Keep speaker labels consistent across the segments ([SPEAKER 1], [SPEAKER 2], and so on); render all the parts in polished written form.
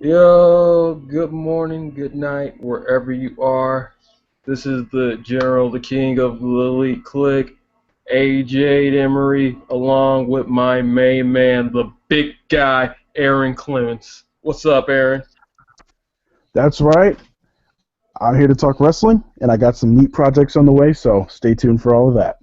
[SPEAKER 1] Yo, good morning, good night, wherever you are. This is the General, the King of the Elite Click, A-Jade Emery, along with my main man, the big guy, Aaron Clements. What's up, Aaron?
[SPEAKER 2] That's right. I'm here to talk wrestling, and I got some neat projects on the way, so stay tuned for all of that.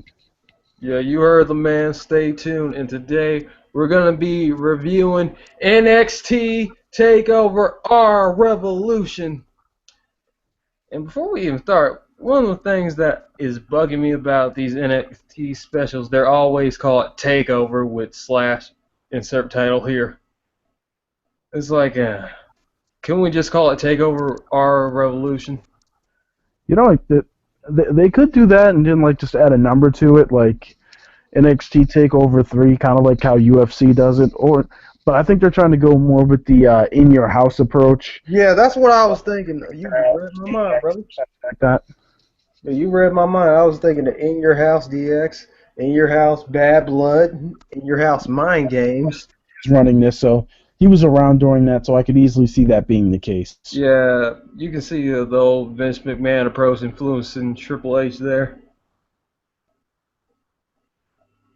[SPEAKER 1] Yeah, you heard the man. Stay tuned. And today we're going to be reviewing NXT TakeOver Our Revolution. And before we even start, one of the things that is bugging me about these NXT specials, they're always call it Takeover with slash insert title here. It's like, can we just call it Takeover Our Revolution?
[SPEAKER 2] They could do that and then just add a number to it, like NXT Takeover 3, kind of like how UFC does it. But I think they're trying to go more with the in your house approach.
[SPEAKER 1] Yeah, that's what I was thinking. You read my mind, brother.
[SPEAKER 2] Like that.
[SPEAKER 1] You read my mind. I was thinking the In Your House DX, In Your House Bad Blood, In Your House Mind Games.
[SPEAKER 2] He's running this, so he was around during that, so I could easily see that being the case.
[SPEAKER 1] Yeah, you can see the old Vince McMahon approach influencing Triple H there.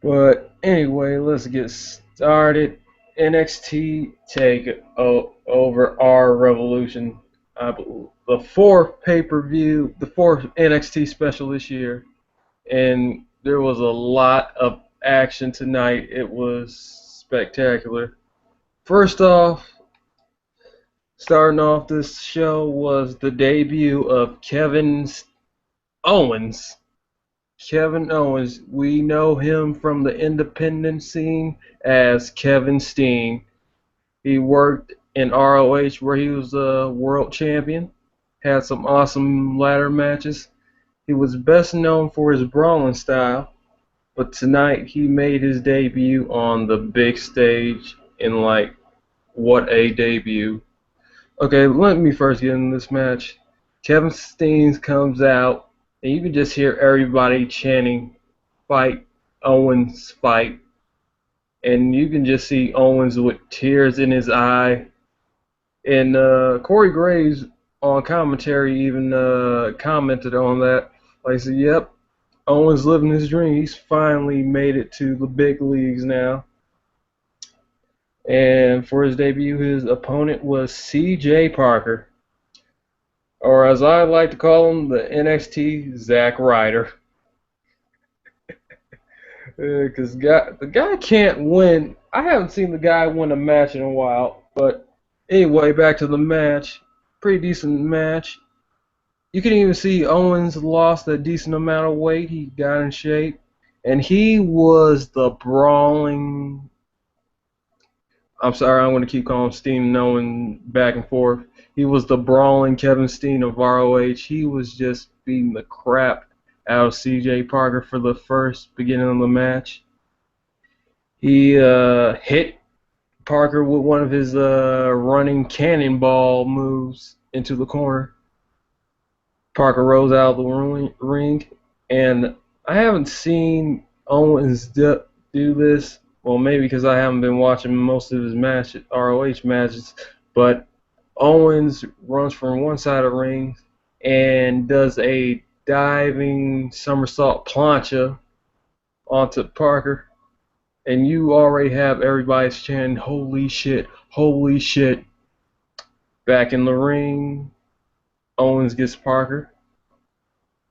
[SPEAKER 1] But anyway, let's get started. NXT take over our revolution. The fourth pay-per-view, the fourth NXT special this year, and there was a lot of action tonight. It was spectacular. First off, starting off this show was the debut of Owens. Kevin Owens, we know him from the independent scene as Kevin Steen. He worked in ROH where he was a world champion, had some awesome ladder matches. He was best known for his brawling style, but tonight he made his debut on the big stage in what a debut. Okay, let me first get into this match. Kevin Steen comes out, and you can just hear everybody chanting, "Fight, Owens, fight." And you can just see Owens with tears in his eye. And Corey Graves on commentary even commented on that. Like, I said, yep, Owens living his dream. He's finally made it to the big leagues now. And for his debut, his opponent was C.J. Parker, or as I like to call him, the NXT Zack Ryder. Because the guy can't win. I haven't seen the guy win a match in a while. But anyway, back to the match. Pretty decent match. You can even see Owens lost a decent amount of weight. He got in shape. And he was the brawling. I'm sorry, I'm going to keep calling Steen and Owen back and forth. He was the brawling Kevin Steen of ROH. He was just beating the crap out of C.J. Parker for the first beginning of the match. He hit Parker with one of his running cannonball moves into the corner. Parker rose out of the ring, and I haven't seen Owens do this. Well, maybe because I haven't been watching most of his ROH matches, but Owens runs from one side of the ring and does a diving somersault plancha onto Parker, and you already have everybody chanting, "Holy shit, holy shit." Back in the ring, Owens gets Parker.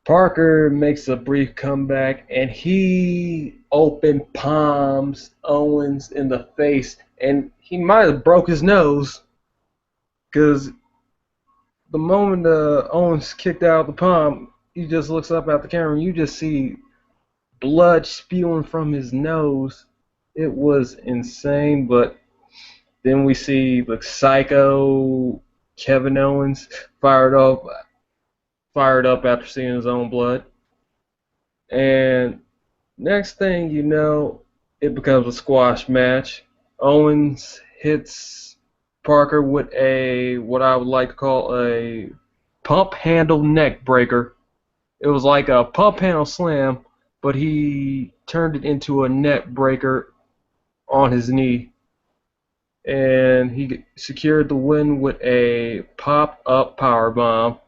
[SPEAKER 1] Parker makes a brief comeback, and he open palms Owens in the face, and he might have broke his nose, because the moment Owens kicked out the palm, he just looks up at the camera, and you just see blood spewing from his nose. It was insane, but then we see the psycho Kevin Owens fired up after seeing his own blood. And next thing you know, it becomes a squash match. Owens hits Parker with what I would like to call a pump handle neck breaker. It was like a pump handle slam, but he turned it into a neck breaker on his knee. and he secured the win with a pop-up powerbomb.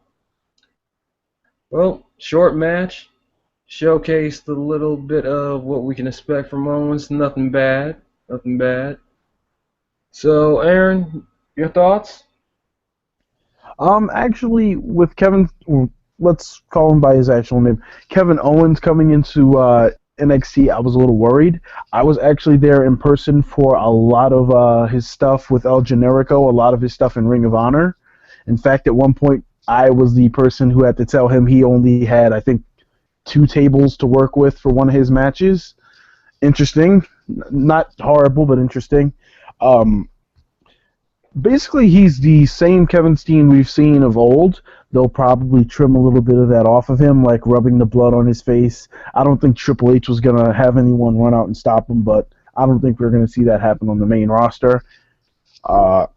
[SPEAKER 1] Well, short match, showcased a little bit of what we can expect from Owens. Nothing bad, nothing bad. So, Aaron, your thoughts?
[SPEAKER 2] Actually, with Kevin, let's call him by his actual name, Kevin Owens coming into NXT, I was a little worried. I was actually there in person for a lot of his stuff with El Generico, a lot of his stuff in Ring of Honor. In fact, at one point, I was the person who had to tell him he only had, I think, 2 tables to work with for one of his matches. Interesting. Not horrible, but interesting. Um, Basically, he's the same Kevin Steen we've seen of old. They'll probably trim a little bit of that off of him, like rubbing the blood on his face. I don't think Triple H was going to have anyone run out and stop him, but I don't think we're going to see that happen on the main roster. Uh,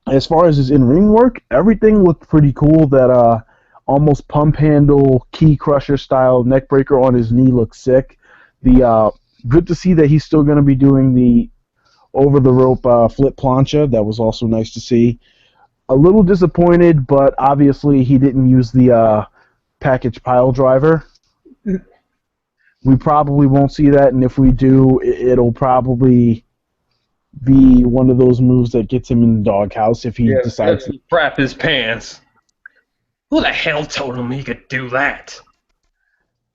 [SPEAKER 2] as far as his in-ring work, everything looked pretty cool. That almost pump handle, key crusher style neck breaker on his knee looks sick. The good to see that he's still going to be doing the over the rope flip plancha. That was also nice to see. A little disappointed, but obviously he didn't use the package pile driver. We probably won't see that, and if we do, it'll probably be one of those moves that gets him in the doghouse if he
[SPEAKER 1] Yeah,
[SPEAKER 2] decides to.
[SPEAKER 1] crap his pants. Who the hell told him he could do that?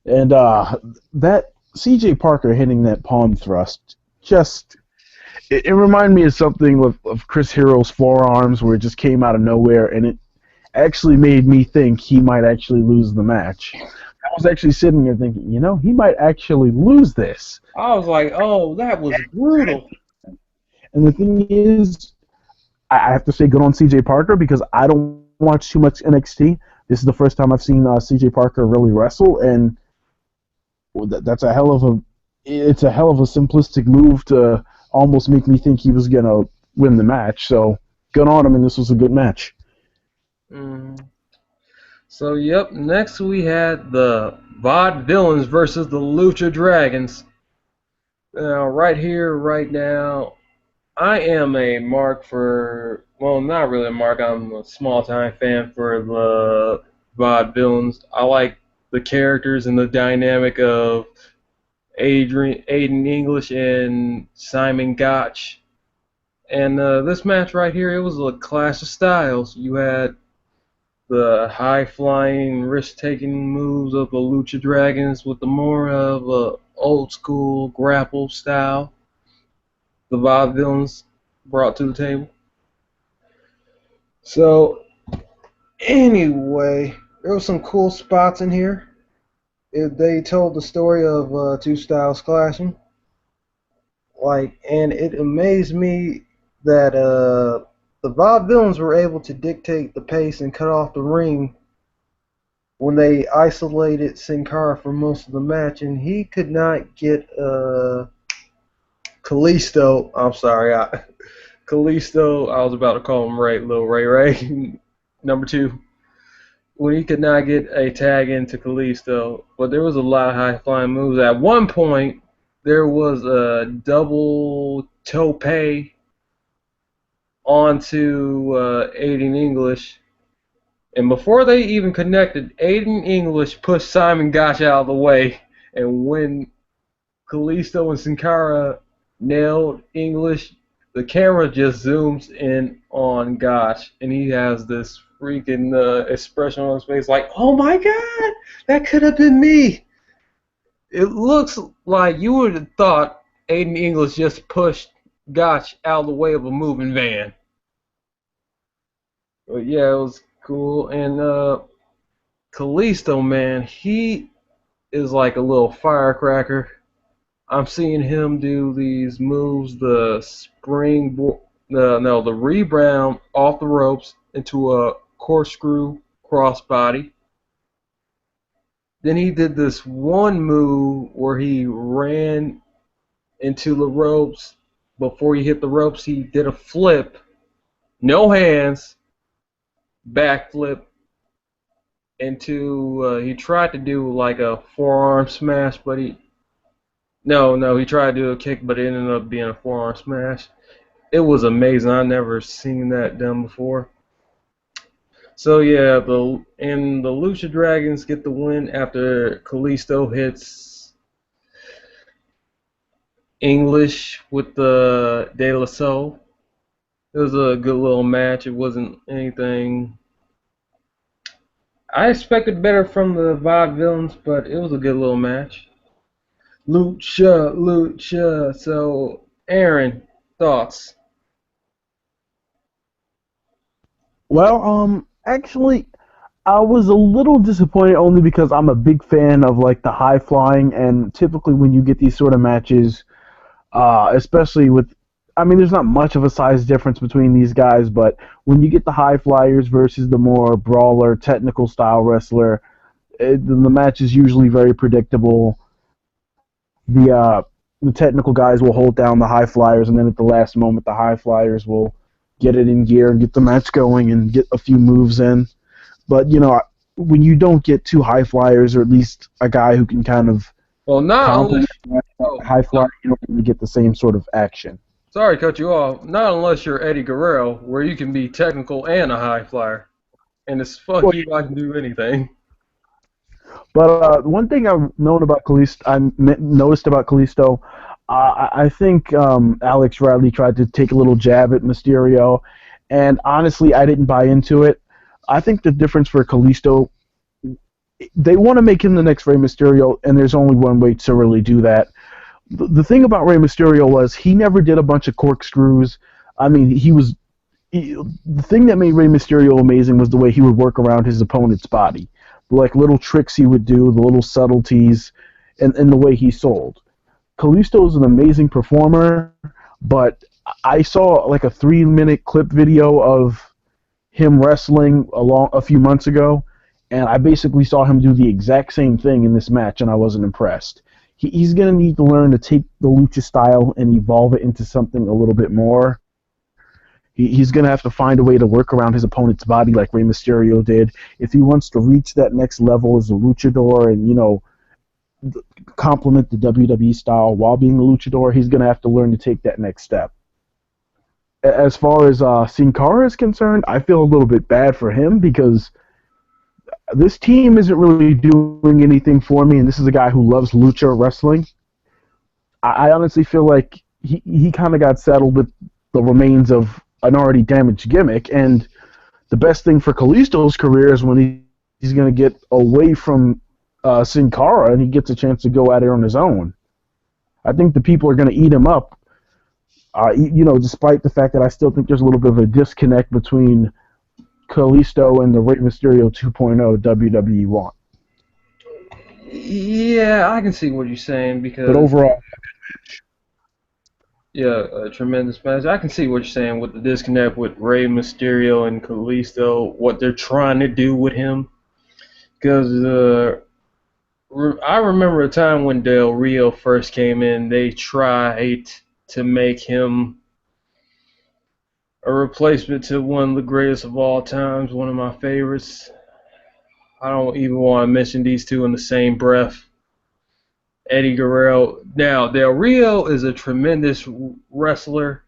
[SPEAKER 2] And that CJ Parker hitting that palm thrust just. It reminded me of something of Chris Hero's forearms where it just came out of nowhere, and it actually made me think he might actually lose the match. I was actually sitting there thinking, he might actually lose this.
[SPEAKER 1] I was like, oh, that was brutal.
[SPEAKER 2] And the thing is, I have to say good on CJ Parker because I don't watch too much NXT. This is the first time I've seen CJ Parker really wrestle, and that's it's a hell of a simplistic move to almost make me think he was going to win the match. So good on him, and this was a good match.
[SPEAKER 1] So, yep, next we had the Vaudevillains versus the Lucha Dragons. Now, right here, right now, I am a mark for, well, not really a mark, I'm a small-time fan for the Vaudevillains. I like the characters and the dynamic of Aiden English and Simon Gotch. And this match right here, it was a clash of styles. You had the high-flying, risk-taking moves of the Lucha Dragons with the more of a old-school grapple style the Vaudevillains brought to the table. So, anyway, there were some cool spots in here. They told the story of two styles clashing. And it amazed me that the Vaudevillains were able to dictate the pace and cut off the ring when they isolated Sin Cara for most of the match, and he could not get Kalisto. I'm sorry, Kalisto. I was about to call him Lil Ray, number 2. When he could not get a tag into Kalisto, but there was a lot of high-flying moves. At one point, there was a double tope onto Aiden English, and before they even connected, Aiden English pushed Simon Gotch out of the way, and when Kalisto and Sin Cara nailed English, the camera just zooms in on Gotch, and he has this freaking expression on his face like, oh my god, that could have been me. It looks like you would have thought Aiden English just pushed Gotch out of the way of a moving van. But yeah, it was cool. And Kalisto, man, he is like a little firecracker. I'm seeing him do these moves, the rebound off the ropes into a corkscrew crossbody. Then he did this one move where he ran into the ropes. Before he hit the ropes, he did a flip, no hands, backflip into. He tried to do like a forearm smash, but he tried to do a kick, but it ended up being a forearm smash. It was amazing. I never seen that done before. So yeah, the Lucha Dragons get the win after Kalisto hits English with the De La Soul. It was a good little match. It wasn't anything. I expected better from the Vaudevillains, but it was a good little match. Lucha, Lucha. So, Aaron, thoughts?
[SPEAKER 2] Well, actually, I was a little disappointed only because I'm a big fan of like the high flying, and typically when you get these sort of matches, especially with, I mean, there's not much of a size difference between these guys, but when you get the high flyers versus the more brawler, technical style wrestler, the match is usually very predictable. The technical guys will hold down the high flyers, and then at the last moment, the high flyers will get it in gear and get the match going and get a few moves in. But when you don't get two high flyers, or at least a guy who can kind of
[SPEAKER 1] Well, not unless.
[SPEAKER 2] complement
[SPEAKER 1] Oh,
[SPEAKER 2] high flyer, you don't really get the same sort of action.
[SPEAKER 1] sorry to cut you off. Not unless you're Eddie Guerrero, where you can be technical and a high flyer. And it's fuck
[SPEAKER 2] Well,
[SPEAKER 1] you, I can do anything.
[SPEAKER 2] but one thing I've known about Kalisto, noticed about Kalisto, I think Alex Riley tried to take a little jab at Mysterio, and honestly, I didn't buy into it. I think the difference for Kalisto, they want to make him the next Rey Mysterio, and there's only one way to really do that. The thing about Rey Mysterio was he never did a bunch of corkscrews. I mean, the thing that made Rey Mysterio amazing was the way he would work around his opponent's body, like little tricks he would do, the little subtleties, and the way he sold. Kalisto is an amazing performer, but I saw like a 3-minute clip video of him wrestling a few months ago, and I basically saw him do the exact same thing in this match, and I wasn't impressed. He's going to need to learn to take the lucha style and evolve it into something a little bit more. He's going to have to find a way to work around his opponent's body like Rey Mysterio did if he wants to reach that next level as a luchador and, complement the WWE style while being a luchador. He's going to have to learn to take that next step. As far as Sin Cara is concerned, I feel a little bit bad for him because this team isn't really doing anything for me, and this is a guy who loves lucha wrestling. I honestly feel like he kind of got settled with the remains of an already damaged gimmick, and the best thing for Kalisto's career is when he's going to get away from Sin Cara and he gets a chance to go at it on his own. I think the people are going to eat him up, despite the fact that I still think there's a little bit of a disconnect between Kalisto and the Rey Mysterio 2.0 WWE want.
[SPEAKER 1] Yeah, I can see what you're saying because.
[SPEAKER 2] But overall,
[SPEAKER 1] Yeah, a tremendous match. I can see what you're saying with the disconnect with Rey Mysterio and Kalisto, what they're trying to do with him. Because I remember a time when Del Rio first came in, they tried to make him a replacement to one of the greatest of all times, one of my favorites. I don't even want to mention these two in the same breath. Eddie Guerrero. Now, Del Rio is a tremendous wrestler,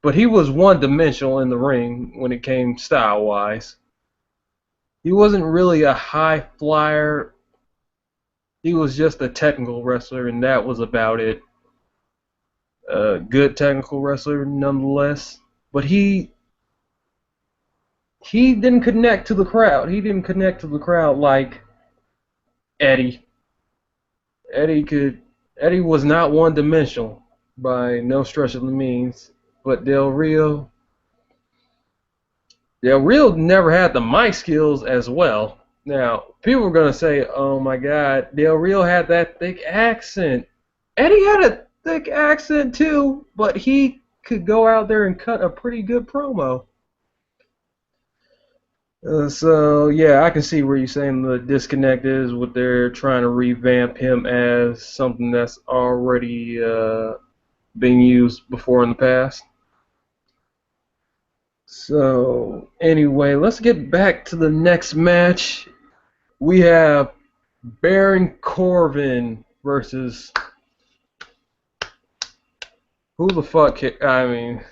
[SPEAKER 1] but he was one-dimensional in the ring when it came style-wise. He wasn't really a high flyer. He was just a technical wrestler, and that was about it. A good technical wrestler, nonetheless. But he didn't connect to the crowd. He didn't connect to the crowd like Eddie. Eddie was not one-dimensional by no stretch of the means, but Del Rio never had the mic skills as well. Now, people are going to say, oh my God, Del Rio had that thick accent. Eddie had a thick accent too, but he could go out there and cut a pretty good promo. So, yeah, I can see where you're saying the disconnect is what they're trying to revamp him as something that's already been used before in the past. So, anyway, let's get back to the next match. We have Baron Corbin versus who the fuck? I mean,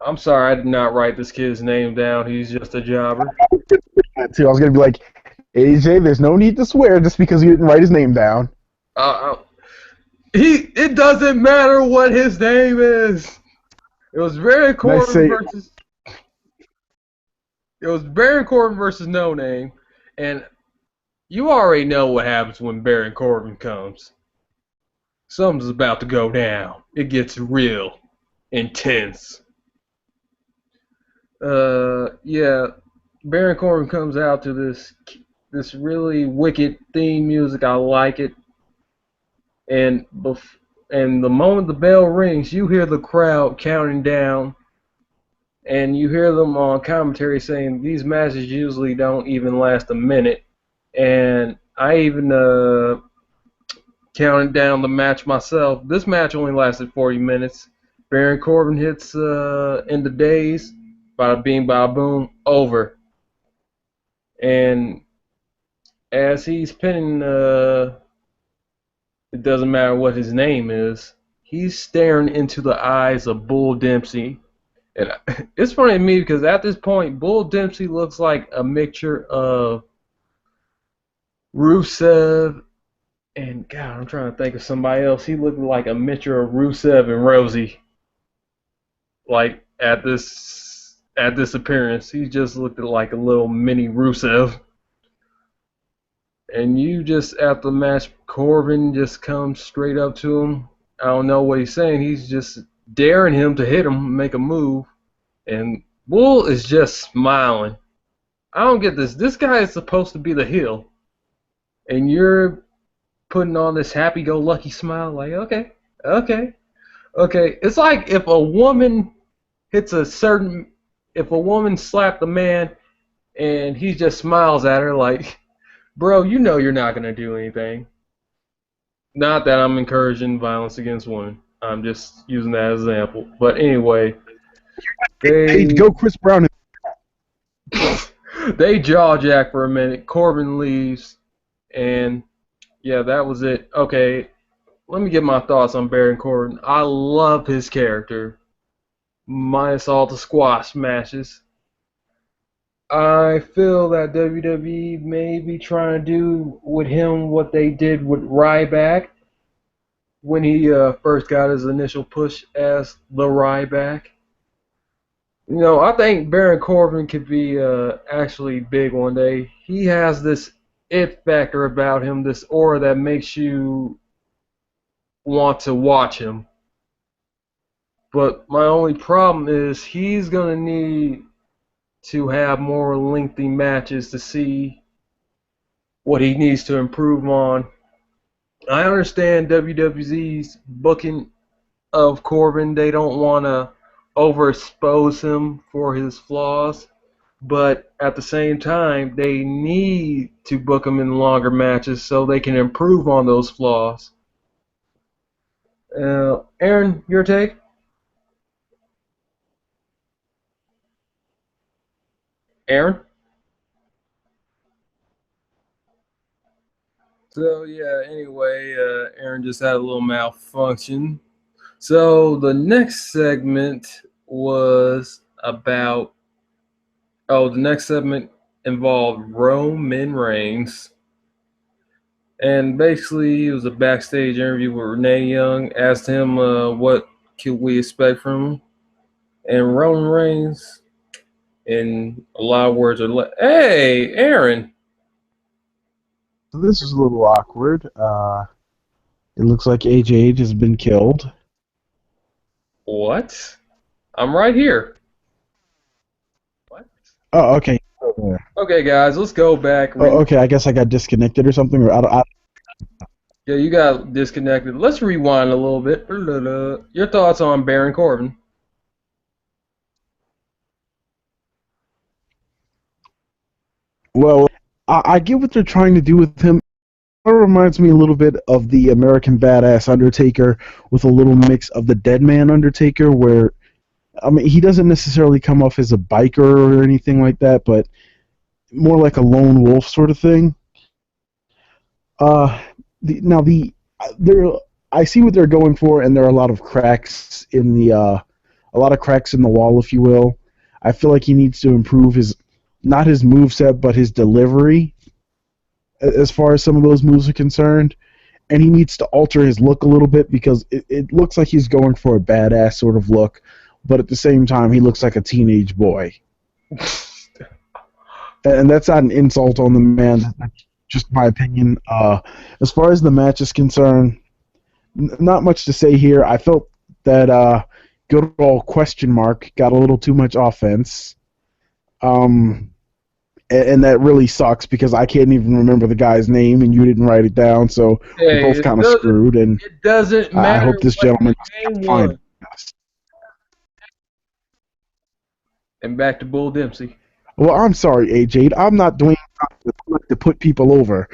[SPEAKER 1] I'm sorry, I did not write this kid's name down. He's just a jobber.
[SPEAKER 2] Too. I was gonna be like, AJ, there's no need to swear just because you didn't write his name down.
[SPEAKER 1] Uh, uh, it doesn't matter what his name is. It was Baron
[SPEAKER 2] And I
[SPEAKER 1] Corbin
[SPEAKER 2] say,
[SPEAKER 1] versus it was Baron Corbin versus No Name, and you already know what happens when Baron Corbin comes. Something's about to go down. It gets real intense. Yeah, Baron Corbin comes out to this really wicked theme music. I like it, and and the moment the bell rings, you hear the crowd counting down, and you hear them on commentary saying these matches usually don't even last a minute. And I even counted down the match myself. This match only lasted 40 minutes. Baron Corbin hits in the days, bada bing, bada boom, over. And as he's pinning, it doesn't matter what his name is, he's staring into the eyes of Bull Dempsey. And it's funny to me because at this point, Bull Dempsey looks like a mixture of Rusev and God, I'm trying to think of somebody else. He looked like a mixture of Rusev and Rosie. Like at this appearance, he just looked like a little mini Rusev. And you just at the match, Corbin just comes straight up to him. I don't know what he's saying. He's just daring him to hit him, make a move. And Bull is just smiling. I don't get this. This guy is supposed to be the heel. And you're putting on this happy-go-lucky smile like, okay, okay, okay. It's like if a woman if a woman slapped a man and he just smiles at her like, bro, you know you're not going to do anything. Not that I'm encouraging violence against women. I'm just using that as an example. But anyway,
[SPEAKER 2] hey,
[SPEAKER 1] they
[SPEAKER 2] go Chris Brown.
[SPEAKER 1] they jaw jack for a minute. Corbin leaves, and yeah, that was it. Okay, let me get my thoughts on Baron Corbin. I love his character, minus all the squash matches. I feel that WWE may be trying to do with him what they did with Ryback when he first got his initial push as the Ryback. You know, I think Baron Corbin could be actually big one day. He has this it factor about him, this aura that makes you want to watch him. But my only problem is he's going to need to have more lengthy matches to see what he needs to improve on. I understand WWE's booking of Corbin. They don't want to overexpose him for his flaws, but at the same time, they need to book him in longer matches so they can improve on those flaws. Aaron, your take? Aaron? So yeah, anyway, Aaron just had a little malfunction. So the next segment was about the next segment involved Roman Reigns. And basically, it was a backstage interview with Renee Young. Asked him what could we expect from him. And Roman Reigns, in a lot of words, are like, "Hey, Aaron,
[SPEAKER 2] So this is a little awkward. It looks like A-Jade has been killed.
[SPEAKER 1] what? I'm right here." What?
[SPEAKER 2] Oh, okay.
[SPEAKER 1] Okay, guys, let's go back.
[SPEAKER 2] Oh, okay. I guess I got disconnected or something. Or
[SPEAKER 1] Yeah, you got disconnected. Let's rewind a little bit. Your thoughts on Baron Corbin?
[SPEAKER 2] well, I get what they're trying to do with him. It reminds me a little bit of the American Badass Undertaker with a little mix of the Dead Man Undertaker, where I mean he doesn't necessarily come off as a biker or anything like that, but more like a lone wolf sort of thing. Uh, now there, I see what they're going for, and there are a lot of cracks in the a lot of cracks in the wall, if you will. I feel like he needs to improve not his moveset, but his delivery as far as some of those moves are concerned. And he needs to alter his look a little bit because it looks like he's going for a badass sort of look, but at the same time, he looks like a teenage boy. And that's not an insult on the man. That's just my opinion. As far as the match is concerned, not much to say here. I felt that good old question mark got a little too much offense. And that really sucks because I can't even remember the guy's name and you didn't write it down, so we're
[SPEAKER 1] Hey,
[SPEAKER 2] both kind of screwed. And
[SPEAKER 1] it doesn't
[SPEAKER 2] I
[SPEAKER 1] matter
[SPEAKER 2] hope this
[SPEAKER 1] what
[SPEAKER 2] gentleman
[SPEAKER 1] the name
[SPEAKER 2] finds
[SPEAKER 1] was.
[SPEAKER 2] us.
[SPEAKER 1] And back to Bull Dempsey.
[SPEAKER 2] Well, I'm sorry, A-Jade. I'm not doing to put people over.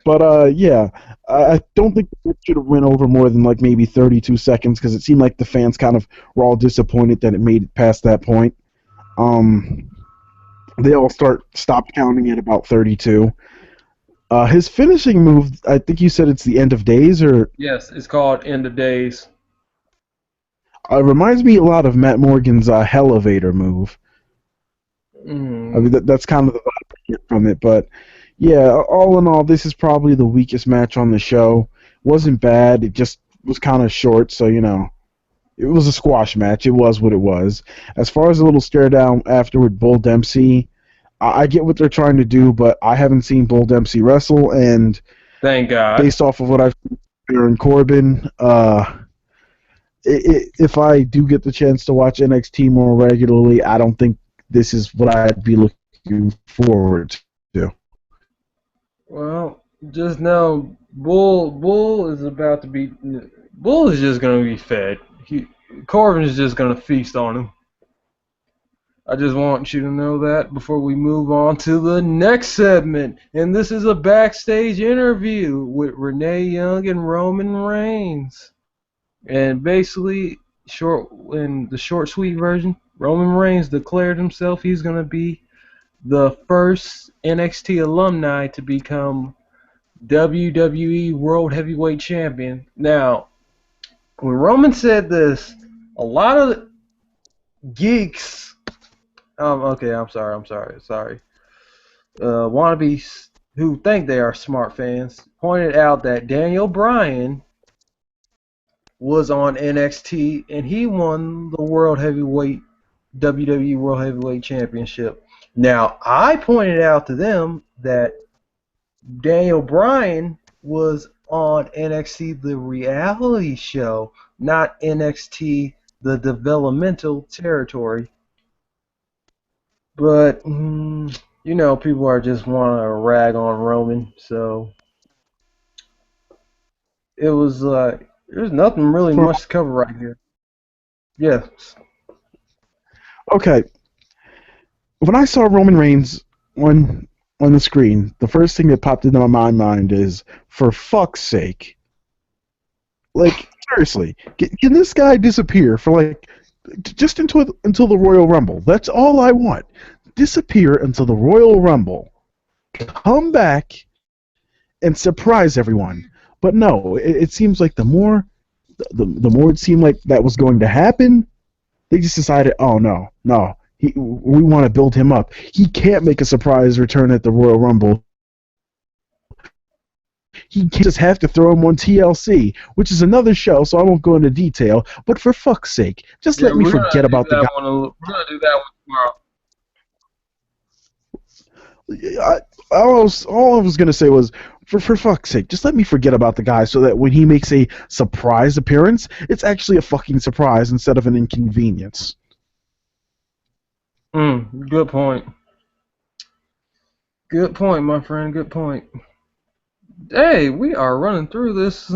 [SPEAKER 2] But yeah, I don't think it should have went over more than like maybe 32 seconds because it seemed like the fans kind of were all disappointed that it made it past that point. They all stopped counting at about 32. His finishing move, I think you said it's the end of days, or
[SPEAKER 1] Yes, it's called End of Days.
[SPEAKER 2] reminds me a lot of Matt Morgan's Elevator move. I mean, that's kind of the vibe I get from it. But yeah, all in all, this is probably the weakest match on the show. Wasn't bad. It just was kind of short, so it was a squash match. It was what it was. As far as a little stare down afterward, Bull Dempsey, I get what they're trying to do, but I haven't seen Bull Dempsey wrestle, and
[SPEAKER 1] Thank God.
[SPEAKER 2] based off of what I've seen from Baron Corbin, if I do get the chance to watch NXT more regularly, I don't think this is what I'd be looking forward to.
[SPEAKER 1] Well, just know Bull is about to be. Bull is just going to be fed. Corbin is just going to feast on him. I just want you to know that before we move on to the next segment. And this is a backstage interview with Renee Young and Roman Reigns. And basically, in the short, sweet version, Roman Reigns declared himself he's going to be the first NXT alumni to become WWE World Heavyweight Champion. Now, when Roman said this, a lot of geeks, I'm sorry. Wannabes who think they are smart fans pointed out that Daniel Bryan was on NXT and he won the WWE World Heavyweight Championship. Now, I pointed out to them that Daniel Bryan was on NXT the reality show, not NXT the developmental territory. But people are just want to rag on Roman, so it was there's nothing really much to cover right here. Yes.
[SPEAKER 2] Okay, when I saw Roman Reigns on the screen, the first thing that popped into my mind is, for fuck's sake, like seriously, can this guy disappear for like just until the Royal Rumble? That's all I want. Disappear until the Royal Rumble. Come back and surprise everyone. But no, it seems like the more it seemed like that was going to happen, they just decided, oh no, we want to build him up. He can't make a surprise return at the Royal Rumble. He can't just have to throw him on TLC, which is another show, so I won't go into detail. But for fuck's sake, just let me forget about the guy.
[SPEAKER 1] We're gonna do that one tomorrow.
[SPEAKER 2] All I was gonna say was, for fuck's sake, just let me forget about the guy so that when he makes a surprise appearance, it's actually a fucking surprise instead of an inconvenience.
[SPEAKER 1] Good point. Good point, my friend. Good point. Hey, we are running through this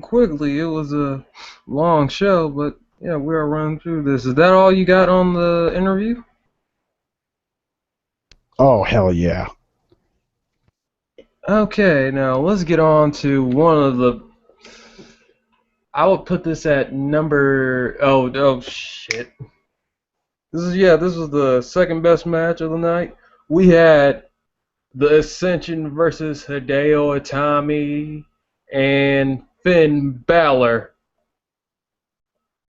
[SPEAKER 1] quickly. It was a long show, but yeah, we are running through this. Is that all you got on the interview?
[SPEAKER 2] Oh, hell yeah.
[SPEAKER 1] Okay, now let's get on to one of the... I would put this at number... Oh, shit. This was the second best match of the night. We had the Ascension versus Hideo Itami and Finn Balor.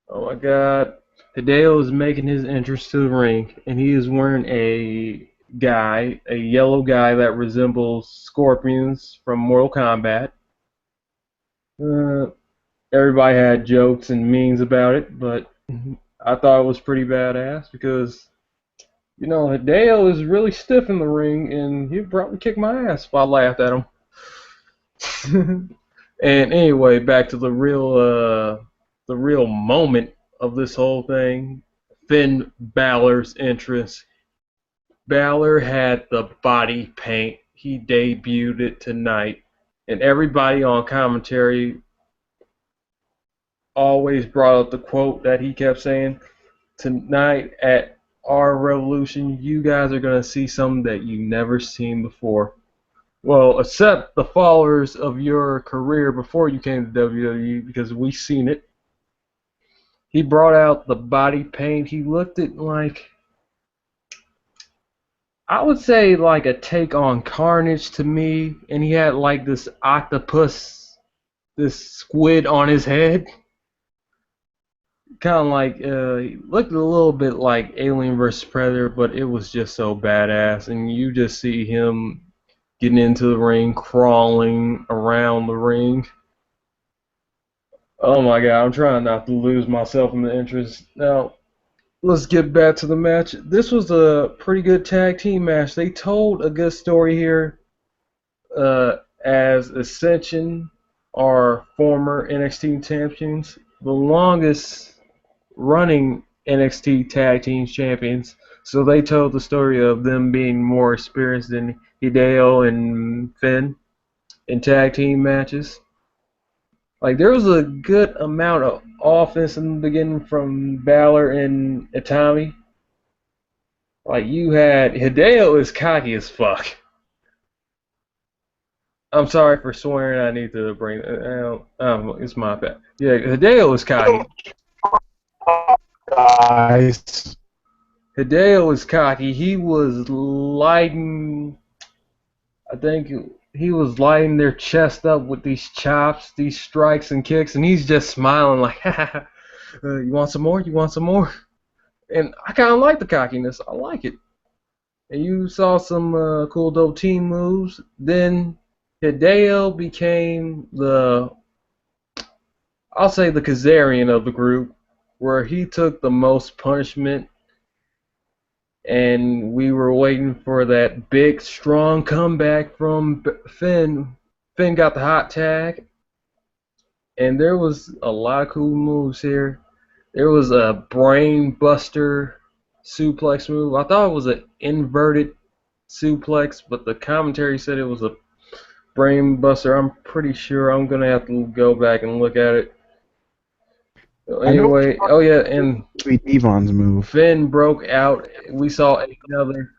[SPEAKER 1] Oh my God. Hideo is making his entrance to the ring, and he is wearing a yellow guy that resembles Scorpions from Mortal Kombat. Uh, Everybody had jokes and memes about it, but I thought it was pretty badass because, Hideo is really stiff in the ring, and he'd probably kick my ass if I laughed at him. And anyway, back to the real moment of this whole thing. Finn Balor's entrance. Balor had the body paint. He debuted it tonight, and everybody on commentary always brought up the quote that he kept saying: "Tonight at our Revolution, you guys are gonna see something that you never seen before." Well, except the followers of your career before you came to WWE, because we seen it. He brought out the body paint. He looked at like, I would say like a take on Carnage to me, and he had like this octopus, this squid on his head, kind of like he looked a little bit like Alien vs Predator, but it was just so badass, and you just see him getting into the ring, crawling around the ring. Oh my God, I'm trying not to lose myself in the interest. Now, let's get back to the match. This was a pretty good tag team match. They told a good story here, as Ascension are former NXT champions, the longest running NXT tag team champions. So they told the story of them being more experienced than Hideo and Finn in tag team matches. Like there was a good amount of offense in the beginning from Balor and Itami. Like you had Hideo is cocky as fuck. I'm sorry for swearing. I need to bring it's my bad. Yeah, Hideo is cocky.
[SPEAKER 2] Guys.
[SPEAKER 1] Hideo is cocky. He was lighting. I think he was lighting their chest up with these chops, these strikes and kicks, and he's just smiling like, "You want some more? You want some more?" And I kind of like the cockiness. I like it. And you saw some cool dope team moves. Then Hideo became I'll say the Kazarian of the group, where he took the most punishment, and we were waiting for that big, strong comeback from Finn. Finn got the hot tag, and there was a lot of cool moves here. There was a brain buster suplex move. I thought it was an inverted suplex, but the commentary said it was a brain buster. I'm pretty sure I'm gonna have to go back and look at it.
[SPEAKER 2] I know
[SPEAKER 1] Anyway, oh yeah, and
[SPEAKER 2] Sweet Devon's move.
[SPEAKER 1] Finn broke out. We saw another.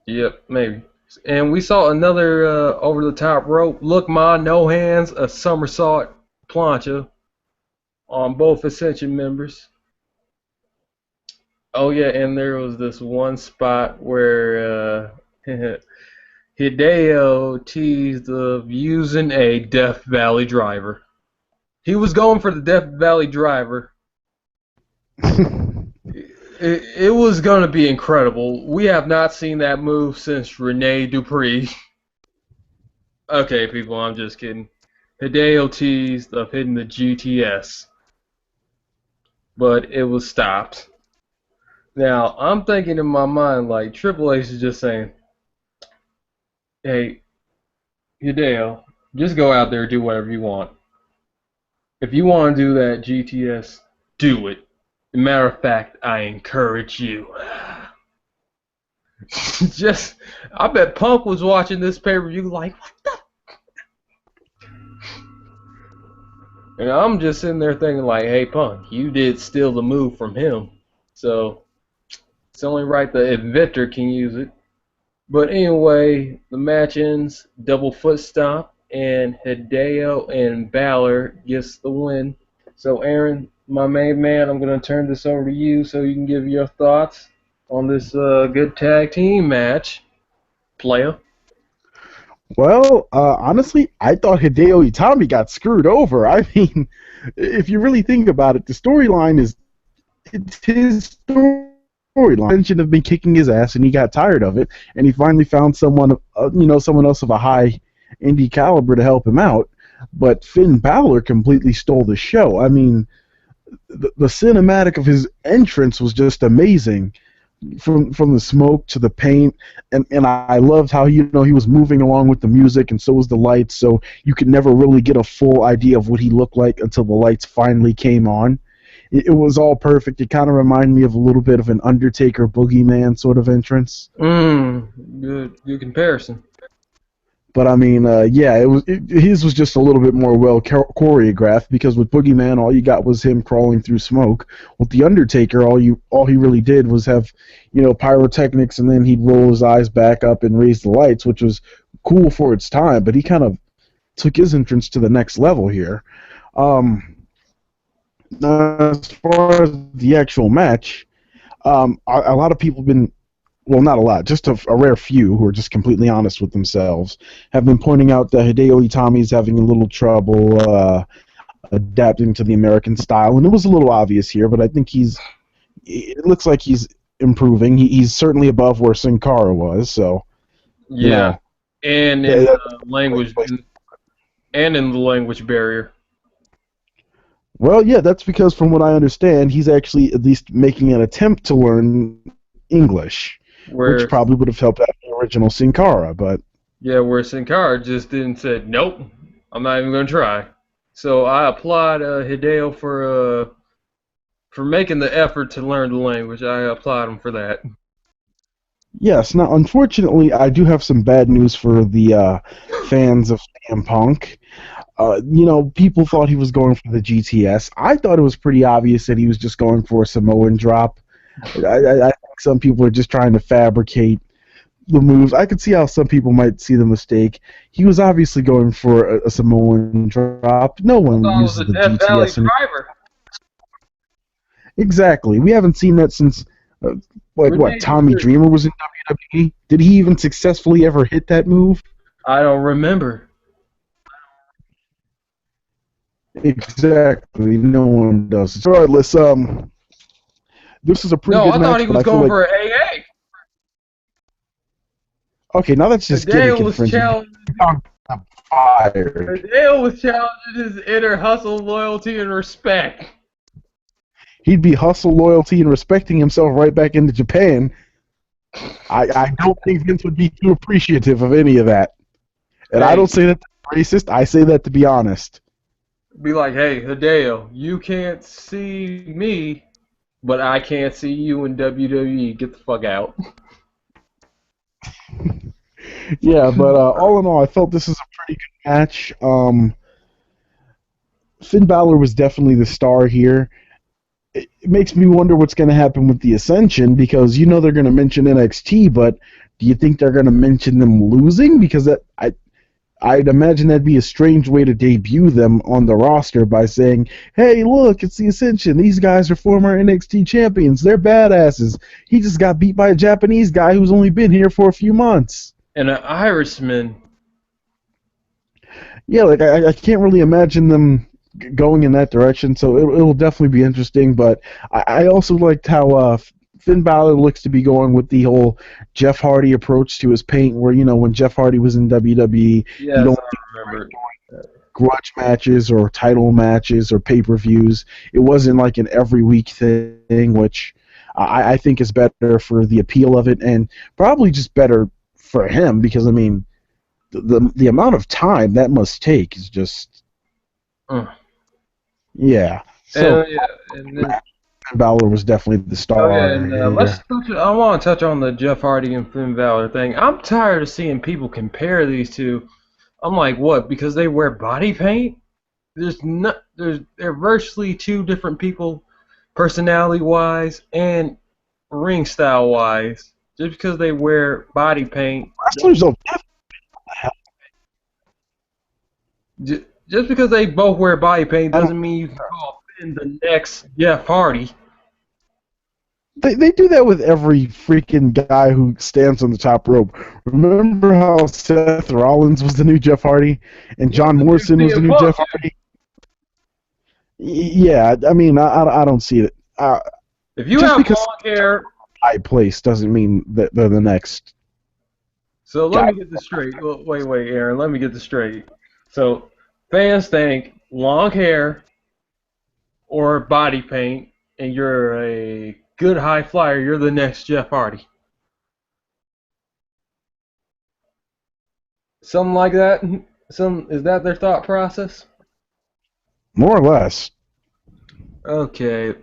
[SPEAKER 1] Yep, maybe. And we saw another over the top rope. Look, ma, no hands, a somersault plancha on both Ascension members. Oh yeah, and there was this one spot where Hideo teased of using a Death Valley driver. He was going for the Death Valley driver. It was going to be incredible. We have not seen that move since Rene Dupree. Okay, people, I'm just kidding. Hideo teased of hitting the GTS, but it was stopped. Now, I'm thinking in my mind, like, Triple H is just saying, hey, Hideo, just go out there and do whatever you want. If you want to do that GTS, do it. As a matter of fact, I encourage you. Just, I bet Punk was watching this pay-per-view like, what the? And I'm just sitting there thinking like, hey, Punk, you did steal the move from him. So, it's only right the inventor can use it. But anyway, the match ends, double foot stomp, and Hideo and Balor gets the win. So Aaron, my main man, I'm going to turn this over to you so you can give your thoughts on this good tag team match. Player.
[SPEAKER 2] Well, honestly, I thought Hideo Itami got screwed over. I mean, if you really think about it, the storyline is it's his storyline. Should have been kicking his ass, and he got tired of it, and he finally found someone, someone else of a high indie caliber to help him out. But Finn Balor completely stole the show. I mean, the cinematic of his entrance was just amazing, from the smoke to the paint, and I loved how he was moving along with the music, and so was the lights. So you could never really get a full idea of what he looked like until the lights finally came on. It was all perfect. It kind of reminded me of a little bit of an Undertaker Boogeyman sort of entrance.
[SPEAKER 1] Good comparison.
[SPEAKER 2] But I mean, yeah, his was just a little bit more well choreographed, because with Boogeyman, all you got was him crawling through smoke. With the Undertaker, all he really did was have, pyrotechnics, and then he'd roll his eyes back up and raise the lights, which was cool for its time. But he kind of took his entrance to the next level here. As far as the actual match, a lot of people have been, well, not a lot, just a rare few who are just completely honest with themselves, have been pointing out that Hideo Itami is having a little trouble adapting to the American style, and it was a little obvious here, but I think it looks like he's improving. He's certainly above where Sin Cara was, so.
[SPEAKER 1] Yeah, and in
[SPEAKER 2] that-
[SPEAKER 1] the language, and in the language barrier.
[SPEAKER 2] Well, yeah, that's because from what I understand, he's actually at least making an attempt to learn English, which probably would have helped out the original Sin Cara, but.
[SPEAKER 1] Yeah, where Sin Cara just didn't say, nope, I'm not even going to try. So I applaud Hideo for making the effort to learn the language. I applaud him for that.
[SPEAKER 2] Yes. Now, unfortunately, I do have some bad news for the fans of CM Punk. People thought he was going for the GTS. I thought it was pretty obvious that he was just going for a Samoan drop. I think some people are just trying to fabricate the moves. I could see how some people might see the mistake. He was obviously going for a Samoan drop. No one uses the
[SPEAKER 1] Death Valley
[SPEAKER 2] GTS anymore.
[SPEAKER 1] driver.
[SPEAKER 2] Exactly. We haven't seen that since, Tommy Dreamer was in WWE? Did he even successfully ever hit that move?
[SPEAKER 1] I don't remember.
[SPEAKER 2] Exactly. No one does. Regardless, this is a pretty good match.
[SPEAKER 1] No, I thought he was going for an AA.
[SPEAKER 2] Okay, now that's just
[SPEAKER 1] Hideo
[SPEAKER 2] getting
[SPEAKER 1] was
[SPEAKER 2] infringement. I'm fired.
[SPEAKER 1] Hideo was challenging his inner hustle, loyalty, and respect.
[SPEAKER 2] He'd be hustle, loyalty, and respecting himself right back into Japan. I don't think Vince would be too appreciative of any of that. And I don't say that to be racist. I say that to be honest.
[SPEAKER 1] Be like, hey, Hideo, you can't see me, but I can't see you in WWE. Get the fuck out.
[SPEAKER 2] Yeah, but all in all, I felt this is a pretty good match. Finn Balor was definitely the star here. It makes me wonder what's going to happen with the Ascension, because they're going to mention NXT, but do you think they're going to mention them losing? Because I'd imagine that'd be a strange way to debut them on the roster, by saying, hey, look, it's the Ascension. These guys are former NXT champions. They're badasses. He just got beat by a Japanese guy who's only been here for a few months.
[SPEAKER 1] And an Irishman.
[SPEAKER 2] Yeah, I can't really imagine them going in that direction, so it'll definitely be interesting. But I also liked how Finn Balor looks to be going with the whole Jeff Hardy approach to his paint, where when Jeff Hardy was in WWE,
[SPEAKER 1] yes, I remember
[SPEAKER 2] grudge matches or title matches or pay-per-views. It wasn't like an every week thing, which I think is better for the appeal of it, and probably just better for him, because I mean, the amount of time that must take is just yeah. So
[SPEAKER 1] and then,
[SPEAKER 2] Balor was definitely the star.
[SPEAKER 1] I want to touch on the Jeff Hardy and Finn Balor thing. I'm tired of seeing people compare these two. I'm like, what? Because they wear body paint? They're virtually two different people, personality-wise and ring style-wise. Just because they wear body paint.
[SPEAKER 2] Wrestlers don't.
[SPEAKER 1] Just because they both wear body paint doesn't mean you can call Finn the next Jeff Hardy.
[SPEAKER 2] They do that with every freaking guy who stands on the top rope. Remember how Seth Rollins was the new Jeff Hardy and
[SPEAKER 1] He was
[SPEAKER 2] John
[SPEAKER 1] the new
[SPEAKER 2] Morrison was the
[SPEAKER 1] CM
[SPEAKER 2] new
[SPEAKER 1] Punk.
[SPEAKER 2] Jeff Hardy? Yeah, I mean, I don't see it.
[SPEAKER 1] If you
[SPEAKER 2] Just
[SPEAKER 1] have
[SPEAKER 2] because
[SPEAKER 1] long hair,
[SPEAKER 2] high place doesn't mean that they're the next
[SPEAKER 1] so let
[SPEAKER 2] guy.
[SPEAKER 1] me get this straight. Well, wait, Aaron, let me get this straight. So fans think long hair or body paint, and you're a good high flyer, you're the next Jeff Hardy. Something like that. Is that their thought process?
[SPEAKER 2] More or less.
[SPEAKER 1] Okay,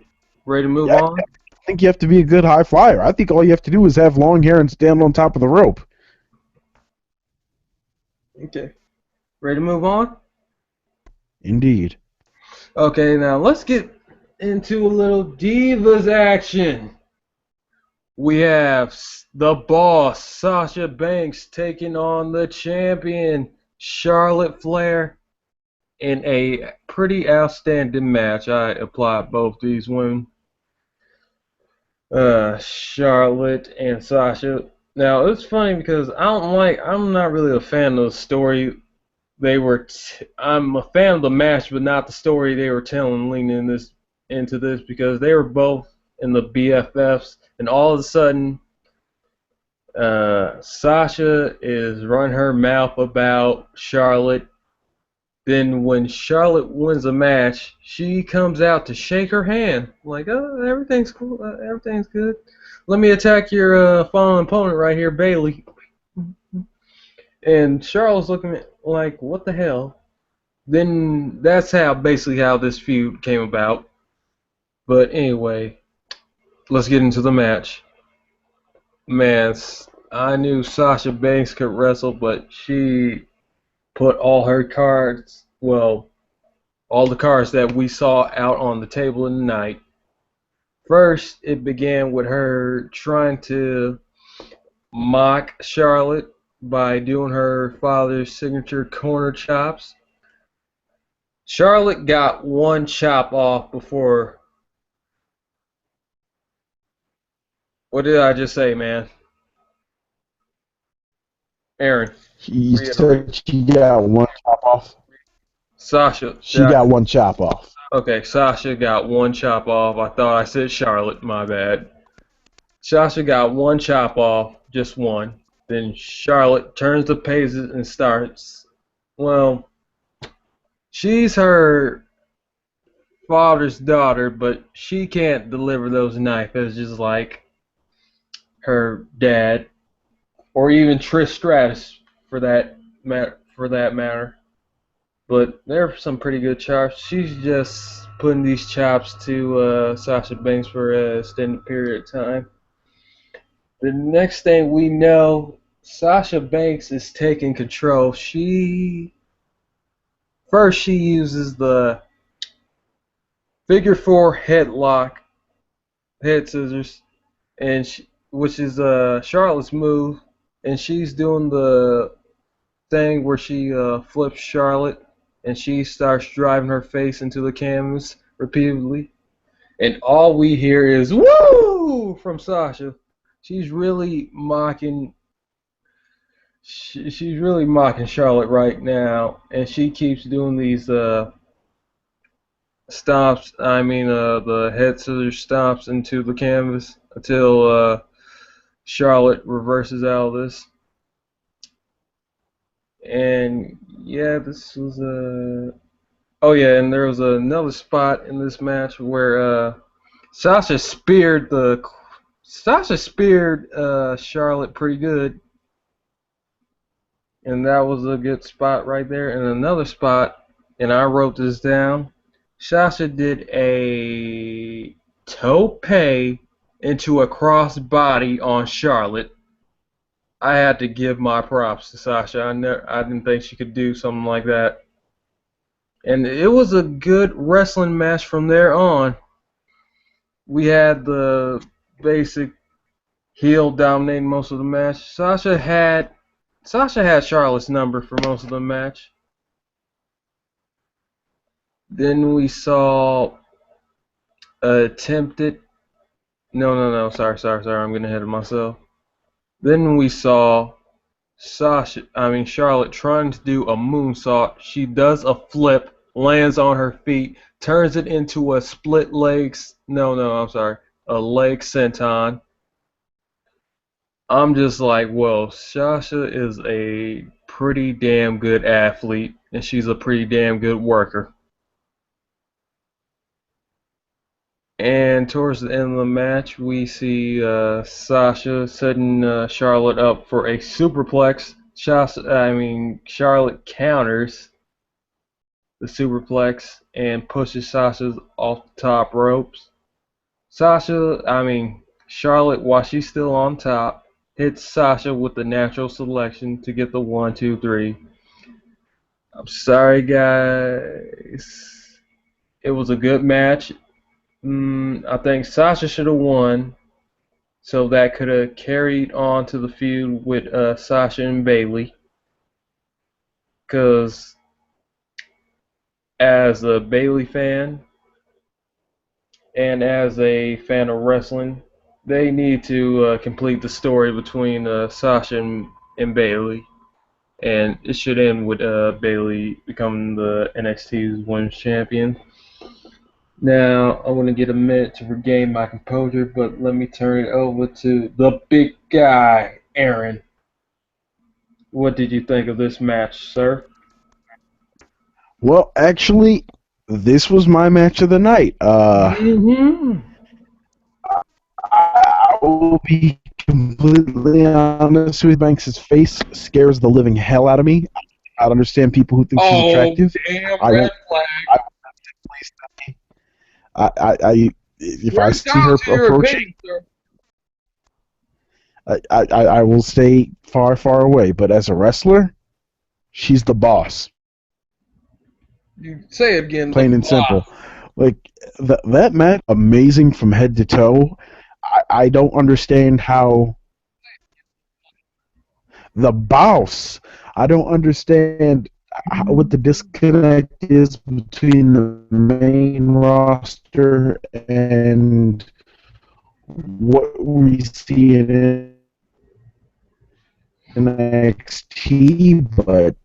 [SPEAKER 1] ready to move
[SPEAKER 2] Yeah,
[SPEAKER 1] on?
[SPEAKER 2] I think you have to be a good high flyer. I think all you have to do is have long hair and stand on top of the rope.
[SPEAKER 1] Okay, ready to move on?
[SPEAKER 2] Indeed.
[SPEAKER 1] Okay, now let's get into a little Divas action. We have the boss, Sasha Banks, taking on the champion, Charlotte Flair, in a pretty outstanding match. I applaud both these women, Charlotte and Sasha. Now, it's funny because I'm not really a fan of the story I'm a fan of the match, but not the story they were telling leaning into this because they were both in the BFFs, and all of a sudden, Sasha is running her mouth about Charlotte. Then when Charlotte wins a match, she comes out to shake her hand, like, "Oh, everything's cool, everything's good. Let me attack your fallen opponent right here, Bailey." And Charlotte's looking at like, "What the hell?" Then that's basically how this feud came about. But anyway, let's get into the match. Man, I knew Sasha Banks could wrestle, but she put all her cards, well, all the cards that we saw out on the table in the night. First, it began with her trying to mock Charlotte by doing her father's signature corner chops. Charlotte got one chop off before. What did I just say, man? Aaron,
[SPEAKER 2] You
[SPEAKER 1] reiterate.
[SPEAKER 2] said she got one chop off.
[SPEAKER 1] Sasha.
[SPEAKER 2] She got one chop off.
[SPEAKER 1] Okay, Sasha got one chop off. I thought I said Charlotte. My bad. Sasha got one chop off, just one. Then Charlotte turns the pages and starts. Well, she's her father's daughter, but she can't deliver those knives just like her dad, or even Trish Stratus for that matter. But they're some pretty good chops. She's just putting these chops to Sasha Banks for a extended period of time. The next thing we know, Sasha Banks is taking control. She uses the figure four headlock, head scissors, which is Charlotte's move, and she's doing the thing where she flips Charlotte and she starts driving her face into the canvas repeatedly. And all we hear is "woo" from Sasha. She's really mocking. She's really mocking Charlotte right now, and she keeps doing these stomps. I mean, the head scissors stomps into the canvas until Charlotte reverses out of this. And yeah, this was a. Oh yeah, and there was another spot in this match where Sasha speared Charlotte pretty good, and that was a good spot right there. And another spot, and I wrote this down. Sasha did a tope into a crossbody on Charlotte. I had to give my props to Sasha. I didn't think she could do something like that. And it was a good wrestling match from there on. We had the basic heel dominating most of the match. Sasha had Charlotte's number for most of the match. Then we saw attempted No. Sorry. I'm getting ahead of myself. Then we saw Charlotte trying to do a moonsault. She does a flip, lands on her feet, turns it into a split legs. No, I'm sorry, a leg senton. I'm just like, well, Sasha is a pretty damn good athlete, and she's a pretty damn good worker. And towards the end of the match, we see Sasha setting Charlotte up for a superplex. Charlotte counters the superplex and pushes Sasha off the top ropes. Charlotte, while she's still on top, hits Sasha with the natural selection to get the 1, 2, 3. I'm sorry, guys. It was a good match. I think Sasha should have won, so that could have carried on to the feud with Sasha and Bayley. Because as a Bayley fan and as a fan of wrestling, they need to complete the story between Sasha and Bayley. And it should end with Bayley becoming the NXT's Women's Champion. Now, I want to get a minute to regain my composure, but let me turn it over to the big guy, Aaron. What did you think of this match, sir?
[SPEAKER 2] Well, actually, this was my match of the night.
[SPEAKER 1] Mm-hmm.
[SPEAKER 2] I will be completely honest with Banks' face scares the living hell out of me. I don't understand people who think she's attractive.
[SPEAKER 1] Damn,
[SPEAKER 2] I
[SPEAKER 1] red
[SPEAKER 2] won't.
[SPEAKER 1] flag.
[SPEAKER 2] If
[SPEAKER 1] You're
[SPEAKER 2] I see her
[SPEAKER 1] entitled to your
[SPEAKER 2] approaching,
[SPEAKER 1] opinion, sir.
[SPEAKER 2] I will stay far, far away. But as a wrestler, she's the boss.
[SPEAKER 1] You say it again.
[SPEAKER 2] Plain and simple. Like that match, amazing from head to toe. I don't understand how the boss. I don't understand what the disconnect is between the main roster and what we see in NXT, but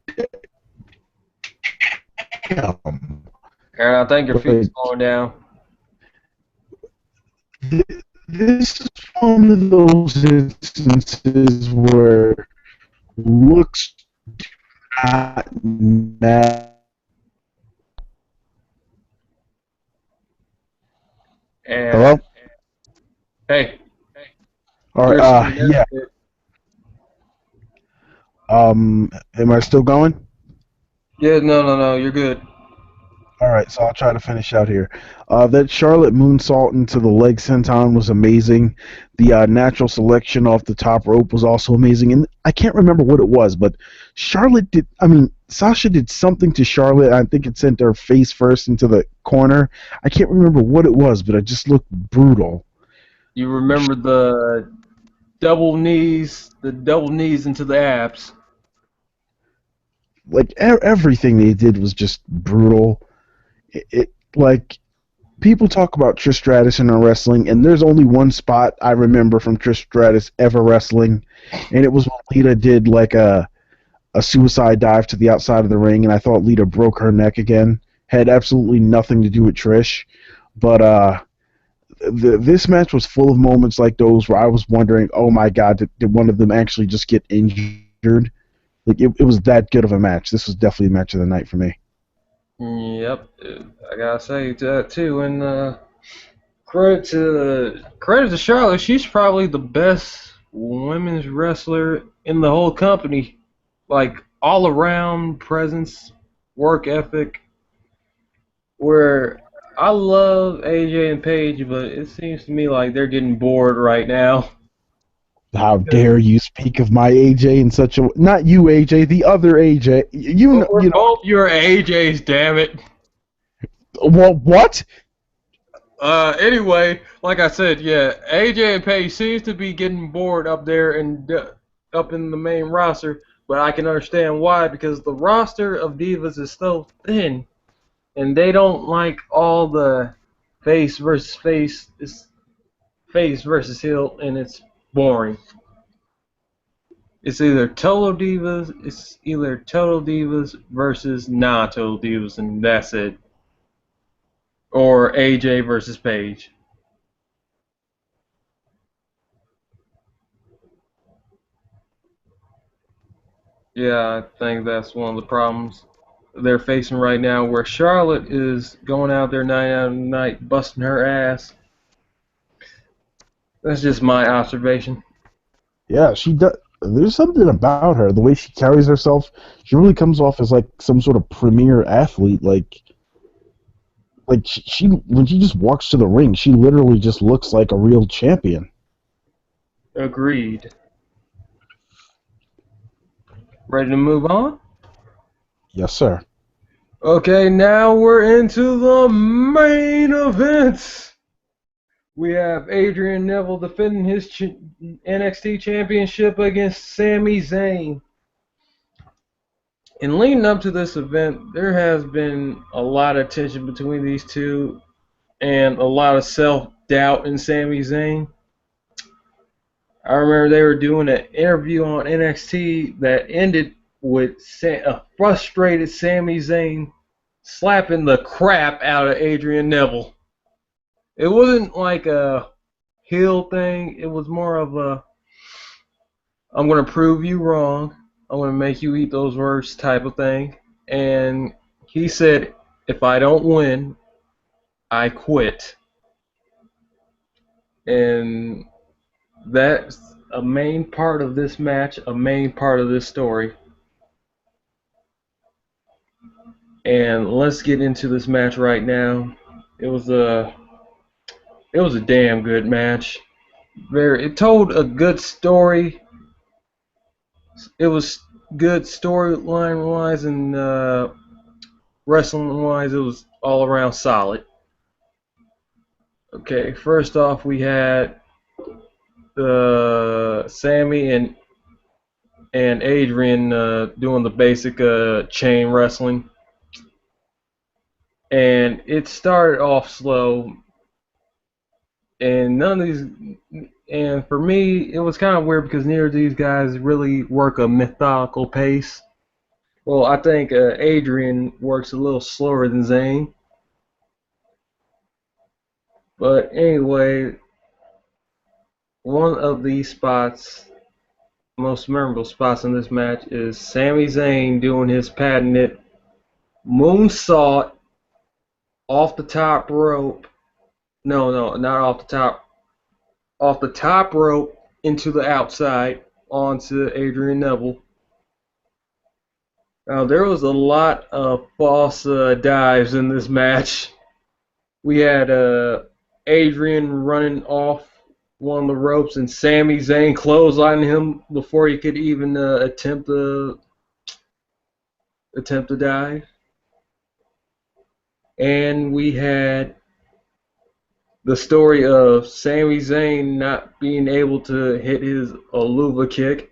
[SPEAKER 2] damn,
[SPEAKER 1] Aaron, I think your feet's
[SPEAKER 2] like,
[SPEAKER 1] going down.
[SPEAKER 2] this is one of those instances where looks do not matter.
[SPEAKER 1] And
[SPEAKER 2] Hello?
[SPEAKER 1] hey,
[SPEAKER 2] All
[SPEAKER 1] you're
[SPEAKER 2] right, yeah. Am I still going?
[SPEAKER 1] Yeah, no, you're good.
[SPEAKER 2] All right, so I'll try to finish out here. That Charlotte moonsault into the leg senton was amazing. The natural selection off the top rope was also amazing. And I can't remember what it was, but Sasha did something to Charlotte. I think it sent her face first into the corner. I can't remember what it was, but it just looked brutal.
[SPEAKER 1] You remember the double knees into the abs.
[SPEAKER 2] Like, everything they did was just brutal. Like, people talk about Trish Stratus in her wrestling, and there's only one spot I remember from Trish Stratus ever wrestling, and it was when Lita did like a suicide dive to the outside of the ring, and I thought Lita broke her neck again. Had absolutely nothing to do with Trish, but this match was full of moments like those where I was wondering, oh my god, did one of them actually just get injured? Like, it was that good of a match. This was definitely a match of the night for me.
[SPEAKER 1] Yep, I gotta say that too. And credit to Charlotte. She's probably the best women's wrestler in the whole company. Like all around presence, work ethic. Where I love AJ and Paige, but it seems to me like they're getting bored right now.
[SPEAKER 2] How dare you speak of my AJ in such a... Not you, AJ, the other AJ.
[SPEAKER 1] But we're both your AJs, damn it.
[SPEAKER 2] Well, what?
[SPEAKER 1] Anyway, like I said, yeah, AJ and Paige seems to be getting bored up there and up in the main roster, but I can understand why, because the roster of divas is so thin, and they don't like all the face versus face. face versus heel, and it's boring. It's either Total Divas versus non-Total Divas, and that's it. Or A-Jade versus Paige. Yeah, I think that's one of the problems they're facing right now, where Charlotte is going out there night out and night busting her ass. That's just my observation.
[SPEAKER 2] Yeah, she does. There's something about her, the way she carries herself. She really comes off as like some sort of premier athlete. Like she when she just walks to the ring, she literally just looks like a real champion.
[SPEAKER 1] Agreed. Ready to move on?
[SPEAKER 2] Yes, sir.
[SPEAKER 1] Okay, now we're into the main event. We have Adrian Neville defending his NXT championship against Sami Zayn. And leading up to this event, there has been a lot of tension between these two and a lot of self-doubt in Sami Zayn. I remember they were doing an interview on NXT that ended with a frustrated Sami Zayn slapping the crap out of Adrian Neville. It wasn't like a heel thing. It was more of a, I'm going to prove you wrong. I'm going to make you eat those words type of thing. And he said, if I don't win, I quit. And that's a main part of this match, a main part of this story. And let's get into this match right now. It was a damn good match. It told a good story. It was good storyline wise and wrestling wise. It was all around solid. Okay, first off we had Sammy and Adrian doing the basic chain wrestling, and it started off slow. And none of these, and for me, it was kind of weird because neither of these guys really work a methodical pace. Well, I think Adrian works a little slower than Zayn. But anyway, one of the most memorable spots in this match is Sami Zayn doing his patented moonsault off the top rope. No, not off the top. Off the top rope into the outside onto Adrian Neville. Now, there was a lot of false dives in this match. We had Adrian running off one of the ropes and Sami Zayn clotheslining him before he could even attempt to dive. And we had the story of Sami Zayn not being able to hit his Aluva kick.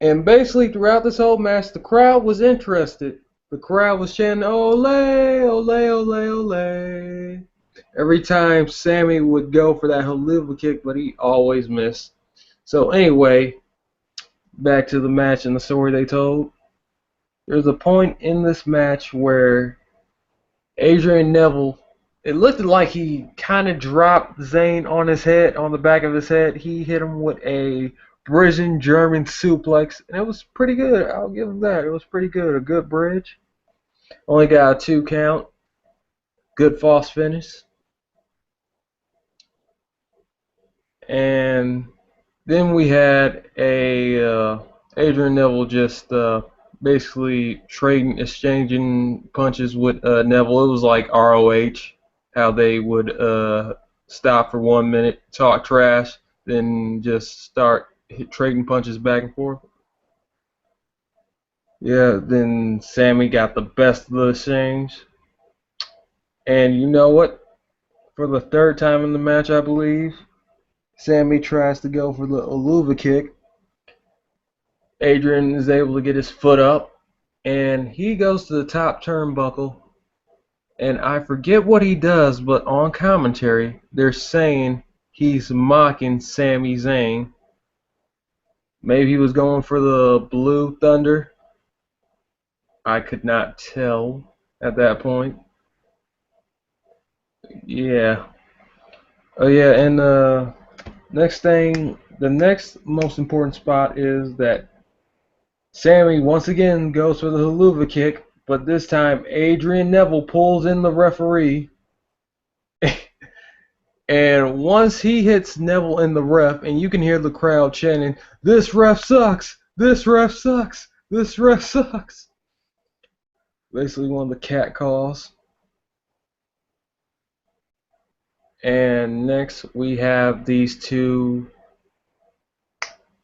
[SPEAKER 1] And basically throughout this whole match, the crowd was interested. The crowd was chanting, "Ole, ole, ole, ole," every time Sammy would go for that Aluva kick, but he always missed. So anyway, back to the match and the story they told. There's a point in this match where Adrian Neville, it looked like he kind of dropped Zayn on his head, on the back of his head. He hit him with a Brazilian German suplex, and it was pretty good. I'll give him that. It was pretty good. A good bridge. Only got a 2 count. Good false finish. And then we had Adrian Neville just basically exchanging punches with Neville. It was like ROH, how they would stop for 1 minute, talk trash, then just start trading punches back and forth. Yeah, then Sammy got the best of the exchange. And you know what? For the 3rd time in the match, I believe, Sammy tries to go for the Aluva kick. Adrian is able to get his foot up, and he goes to the top turnbuckle And I forget what he does, but on commentary, they're saying he's mocking Sami Zayn. Maybe he was going for the Blue Thunder. I could not tell at that point. Yeah. Oh yeah, and next thing, the next most important spot is that Sammy once again goes for the haluva kick, but this time Adrian Neville pulls in the referee. And once he hits Neville in the ref, and you can hear the crowd chanting, "This ref sucks! This ref sucks! This ref sucks!" Basically one of the cat calls. And next we have these two.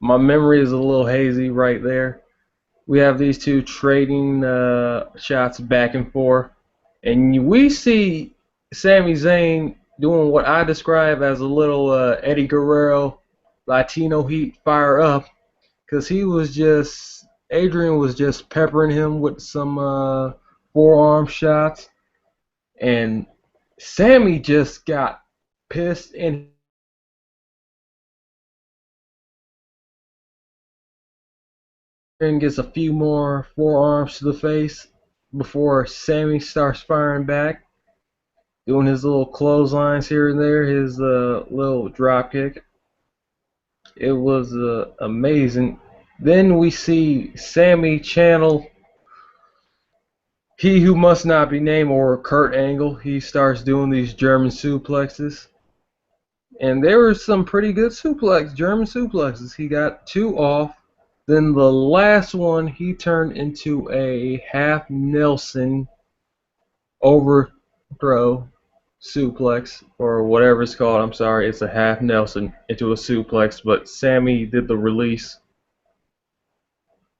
[SPEAKER 1] My memory is a little hazy right there. We have these two trading shots back and forth. And we see Sami Zayn doing what I describe as a little Eddie Guerrero Latino heat fire up, because Adrian was just peppering him with some forearm shots, and Sammy just got pissed and gets a few more forearms to the face before Sammy starts firing back, doing his little clotheslines here and there, his little drop kick. It was amazing. Then we see Sammy channel He Who Must Not Be Named, or Kurt Angle. He starts doing these German suplexes. And there were some pretty good German suplexes. He got two off. Then the last one, he turned into a half Nelson overthrow suplex, or whatever it's called. I'm sorry, it's a half Nelson into a suplex, but Sammy did the release.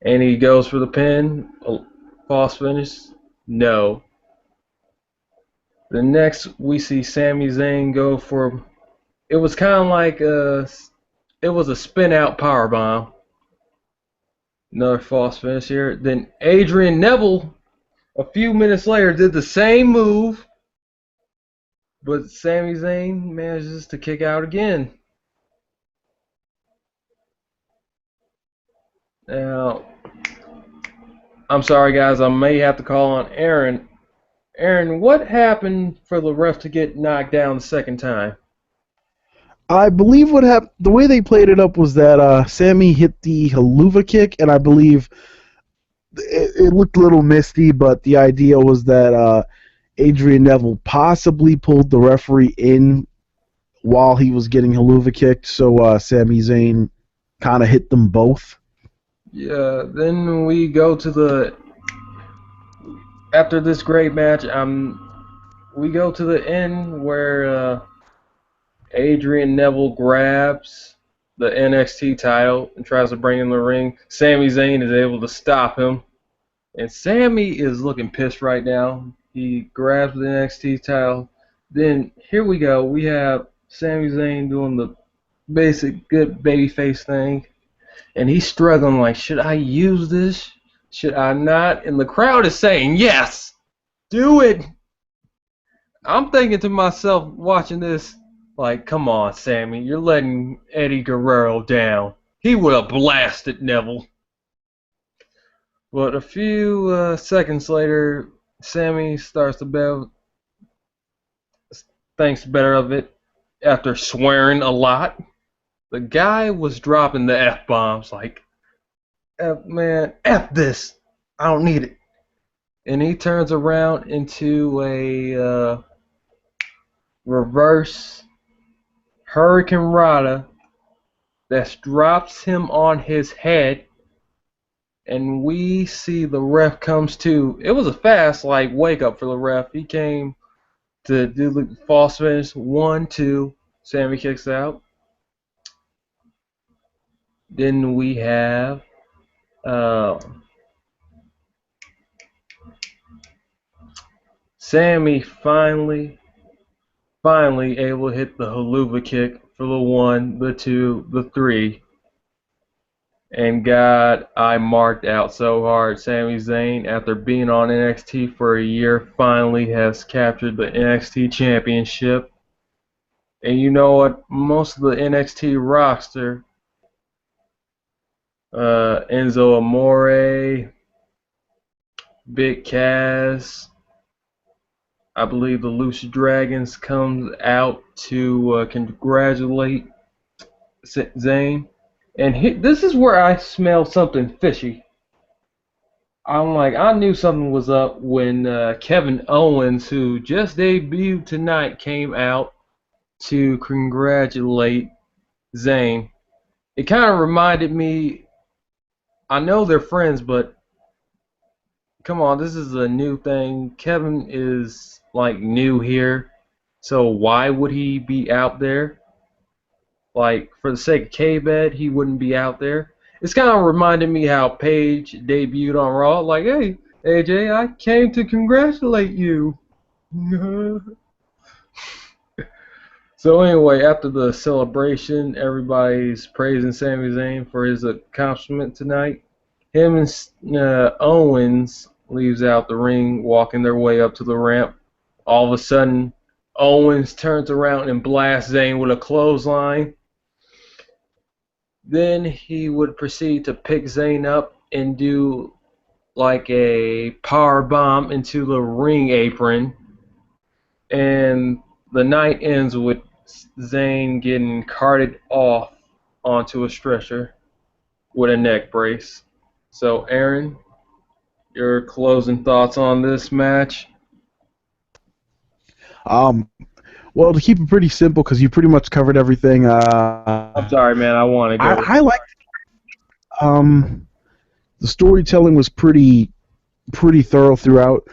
[SPEAKER 1] And he goes for the pin. False finish? No. The next, we see Sami Zayn go for. It was kind of like it was a spin out power bomb. Another false finish here. Then Adrian Neville, a few minutes later, did the same move, but Sami Zayn manages to kick out again. Now, I'm sorry guys, I may have to call on Aaron. Aaron, what happened for the ref to get knocked down the second time?
[SPEAKER 2] I believe what happened, the way they played it up was that Sammy hit the haluva kick, and I believe it looked a little misty, but the idea was that Adrian Neville possibly pulled the referee in while he was getting haluva kicked, so Sami Zayn kind of hit them both.
[SPEAKER 1] Yeah, then we go to the. After this great match, we go to the end where Adrian Neville grabs the NXT title and tries to bring him in the ring. Sami Zayn is able to stop him. And Sammy is looking pissed right now. He grabs the NXT title. Then here we go. We have Sami Zayn doing the basic good babyface thing. And he's struggling like, should I use this? Should I not? And the crowd is saying, yes, do it. I'm thinking to myself, watching this, like, come on, Sammy, you're letting Eddie Guerrero down. He would have blasted Neville. But a few seconds later, Sammy starts to thinks better of it after swearing a lot. The guy was dropping the F-bombs like, man, F this. I don't need it. And he turns around into a reverse Hurricane Rana that drops him on his head. And we see the ref comes to. It was a fast wake up for the ref. He came to do the false finish. 1, 2. Sammy kicks out. Then we have Sammy finally able to hit the haluva kick for the 1, the 2, the 3. And God, I marked out so hard. Sami Zayn, after being on NXT for a year, finally has captured the NXT Championship. And you know what? Most of the NXT roster, Enzo Amore, Big Cass, I believe the Loose Dragons comes out to congratulate Zayn. And this is where I smell something fishy. I'm like, I knew something was up when Kevin Owens, who just debuted tonight, came out to congratulate Zayn. It kind of reminded me, I know they're friends, but come on, this is a new thing. Kevin is like new here, so why would he be out there? Like, for the sake of K-Bed, he wouldn't be out there. It's kind of reminded me how Paige debuted on Raw. Like, hey, AJ, I came to congratulate you. So anyway, after the celebration, everybody's praising Sami Zayn for his accomplishment tonight. Him and Owens leaves out the ring, walking their way up to the ramp. All of a sudden, Owens turns around and blasts Zayn with a clothesline. Then he would proceed to pick Zayn up and do like a power bomb into the ring apron. And the night ends with Zayn getting carted off onto a stretcher with a neck brace. So, Aaron, your closing thoughts on this match?
[SPEAKER 2] Um, well, to keep it pretty simple, because you pretty much covered everything.
[SPEAKER 1] I'm sorry, man. I want to go.
[SPEAKER 2] I like the storytelling was pretty thorough throughout.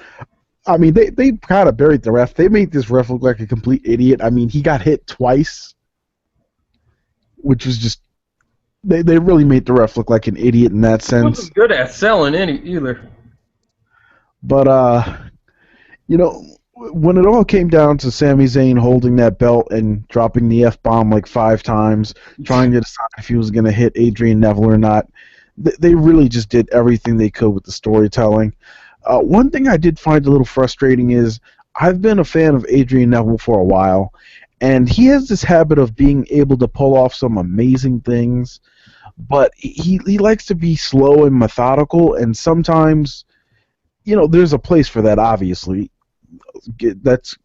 [SPEAKER 2] I mean, they kind of buried the ref. They made this ref look like a complete idiot. I mean, he got hit twice, which was just they really made the ref look like an idiot in that
[SPEAKER 1] He
[SPEAKER 2] sense.
[SPEAKER 1] wasn't good at selling any either.
[SPEAKER 2] But you know, when it all came down to Sami Zayn holding that belt and dropping the F-bomb like 5 times, trying to decide if he was going to hit Adrian Neville or not, they really just did everything they could with the storytelling. One thing I did find a little frustrating is I've been a fan of Adrian Neville for a while, and he has this habit of being able to pull off some amazing things, but he likes to be slow and methodical, and sometimes, there's a place for that, obviously. That's,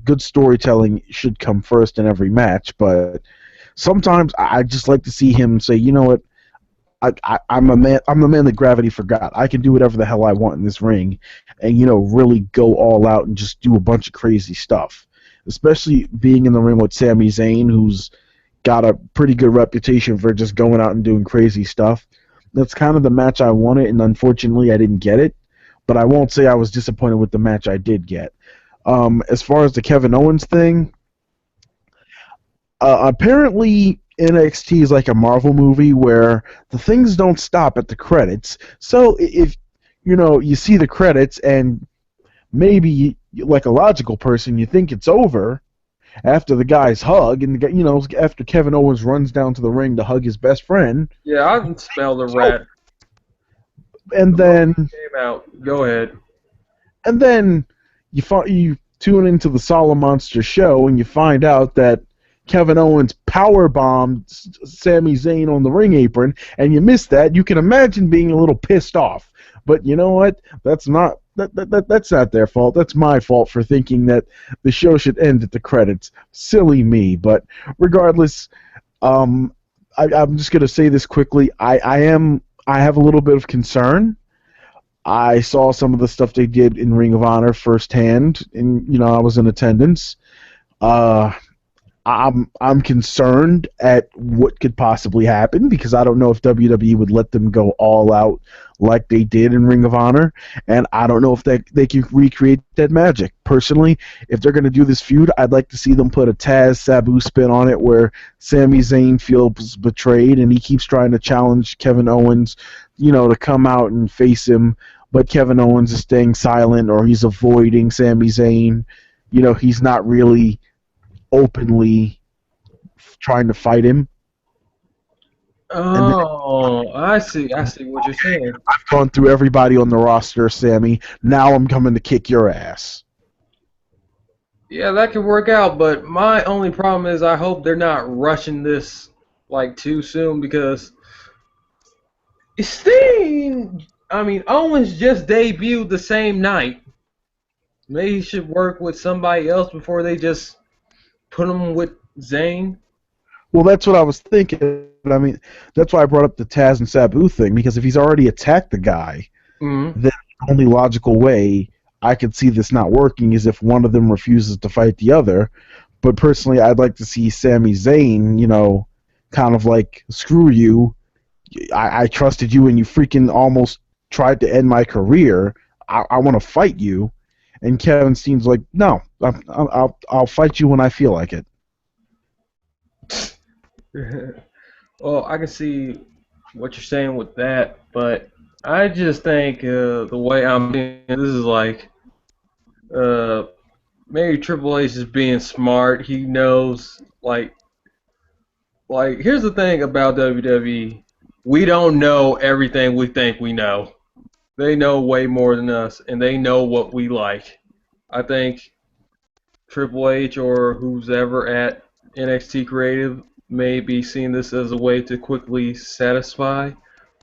[SPEAKER 2] good storytelling should come first in every match, but sometimes I just like to see him say, you know what, I'm a man. I'm the man that gravity forgot. I can do whatever the hell I want in this ring, and really go all out and just do a bunch of crazy stuff. Especially being in the ring with Sami Zayn, who's got a pretty good reputation for just going out and doing crazy stuff. That's kind of the match I wanted, and unfortunately, I didn't get it. But I won't say I was disappointed with the match I did get. As far as the Kevin Owens thing, apparently NXT is like a Marvel movie where the things don't stop at the credits. So if you see the credits and maybe like a logical person, you think it's over after the guys hug and after Kevin Owens runs down to the ring to hug his best friend.
[SPEAKER 1] Yeah, I can smell the rat.
[SPEAKER 2] And then
[SPEAKER 1] Came out. Go ahead.
[SPEAKER 2] and then you tune into the Solid Monster show and you find out that Kevin Owens powerbombed Sami Zayn on the ring apron, and you missed that. You can imagine being a little pissed off. But you know what? That's not their fault. That's my fault for thinking that the show should end at the credits. Silly me. But regardless, I'm just gonna say this quickly. I have a little bit of concern. I saw some of the stuff they did in Ring of Honor firsthand, and I was in attendance. I'm concerned at what could possibly happen because I don't know if WWE would let them go all out like they did in Ring of Honor, and I don't know if they can recreate that magic. Personally, if they're going to do this feud, I'd like to see them put a Taz Sabu spin on it where Sami Zayn feels betrayed and he keeps trying to challenge Kevin Owens, to come out and face him, but Kevin Owens is staying silent or he's avoiding Sami Zayn. He's not really openly trying to fight him. And then
[SPEAKER 1] Oh, I see. I see what you're saying.
[SPEAKER 2] I've gone through everybody on the roster, Sammy. Now I'm coming to kick your ass.
[SPEAKER 1] Yeah, that could work out, but my only problem is I hope they're not rushing this like too soon because Sting, I mean, Owens just debuted the same night. Maybe he should work with somebody else before they just put him with Zayn.
[SPEAKER 2] Well, that's what I was thinking. I mean, that's why I brought up the Taz and Sabu thing, because if he's already attacked the guy,
[SPEAKER 1] Mm-hmm.
[SPEAKER 2] then the only logical way I could see this not working is if one of them refuses to fight the other. But personally, I'd like to see Sami Zayn, kind of like, screw you. I trusted you and you freaking almost tried to end my career. I want to fight you. And Kevin Steen's like, no, I'll fight you when I feel like it.
[SPEAKER 1] Well, I can see what you're saying with that, but I just think the way I'm seeing this is like uh, maybe Triple H is being smart. He knows like here's the thing about WWE. We don't know everything we think we know. They know way more than us, and they know what we like. I think Triple H or who's ever at NXT Creative may be seeing this as a way to quickly satisfy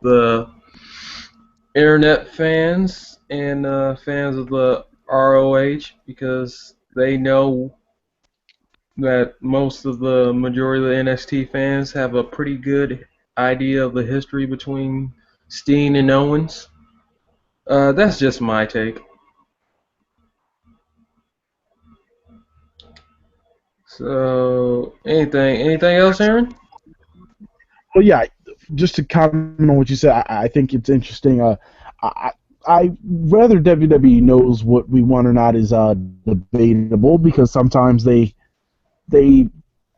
[SPEAKER 1] the internet fans and fans of the ROH because they know that most of the majority of the NXT fans have a pretty good idea of the history between Steen and Owens. That's just my take. So, anything else, Aaron?
[SPEAKER 2] Well, yeah, just to comment on what you said, I think it's interesting. I, I rather WWE knows what we want or not is debatable, because sometimes they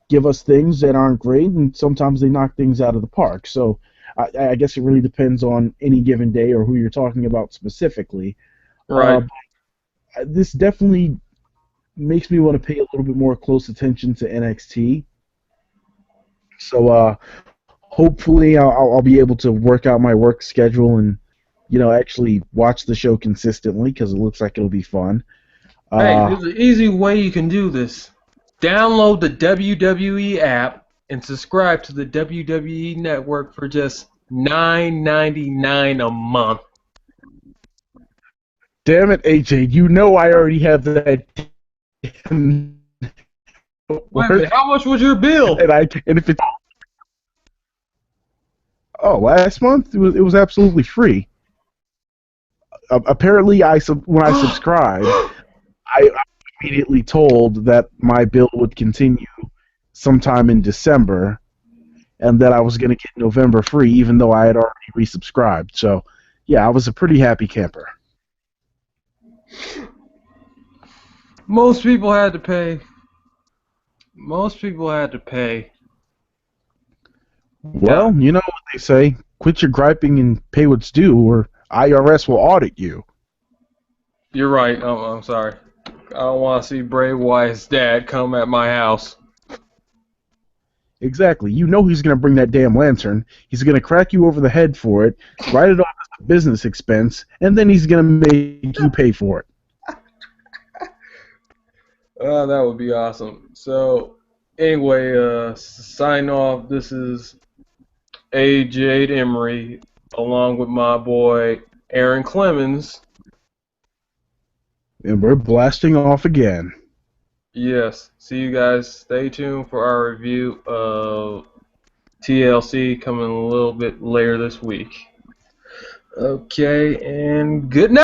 [SPEAKER 2] give us things that aren't great, and sometimes they knock things out of the park. So I guess it really depends on any given day or who you're talking about specifically. Uh,
[SPEAKER 1] Right.
[SPEAKER 2] this definitely makes me want to pay a little bit more close attention to NXT. So hopefully I'll be able to work out my work schedule and actually watch the show consistently, because it looks like it'll be fun.
[SPEAKER 1] Hey,
[SPEAKER 2] Uh,
[SPEAKER 1] there's an easy way you can do this. Download the WWE app and subscribe to the WWE Network for just $9.99 a month.
[SPEAKER 2] damn it, A-Jade, you know I already have that
[SPEAKER 1] Wait a minute,
[SPEAKER 2] work,
[SPEAKER 1] how much was your bill?
[SPEAKER 2] and if it's last month it was absolutely free. Apparently, when I subscribed, I immediately told that my bill would continue sometime in December, and that I was going to get November free, even though I had already resubscribed. So, yeah, I was a pretty happy camper.
[SPEAKER 1] Most people had to pay. Most people had to pay. Yeah,
[SPEAKER 2] Well, you know what they say: quit your griping and pay what's due, or IRS will audit you.
[SPEAKER 1] you're right. I'm sorry. I don't want to see Bray Wyatt's dad come at my house.
[SPEAKER 2] Exactly. You know he's going to bring that damn lantern. He's going to crack you over the head for it, write it off as a business expense, and then he's going to make you pay for it.
[SPEAKER 1] That would be awesome. So, anyway, sign off. This is A-Jade Emery, along with my boy Aaron Clemens.
[SPEAKER 2] And we're blasting off again.
[SPEAKER 1] Yes, see you guys. Stay tuned for our review of TLC coming a little bit later this week. Okay, and good night.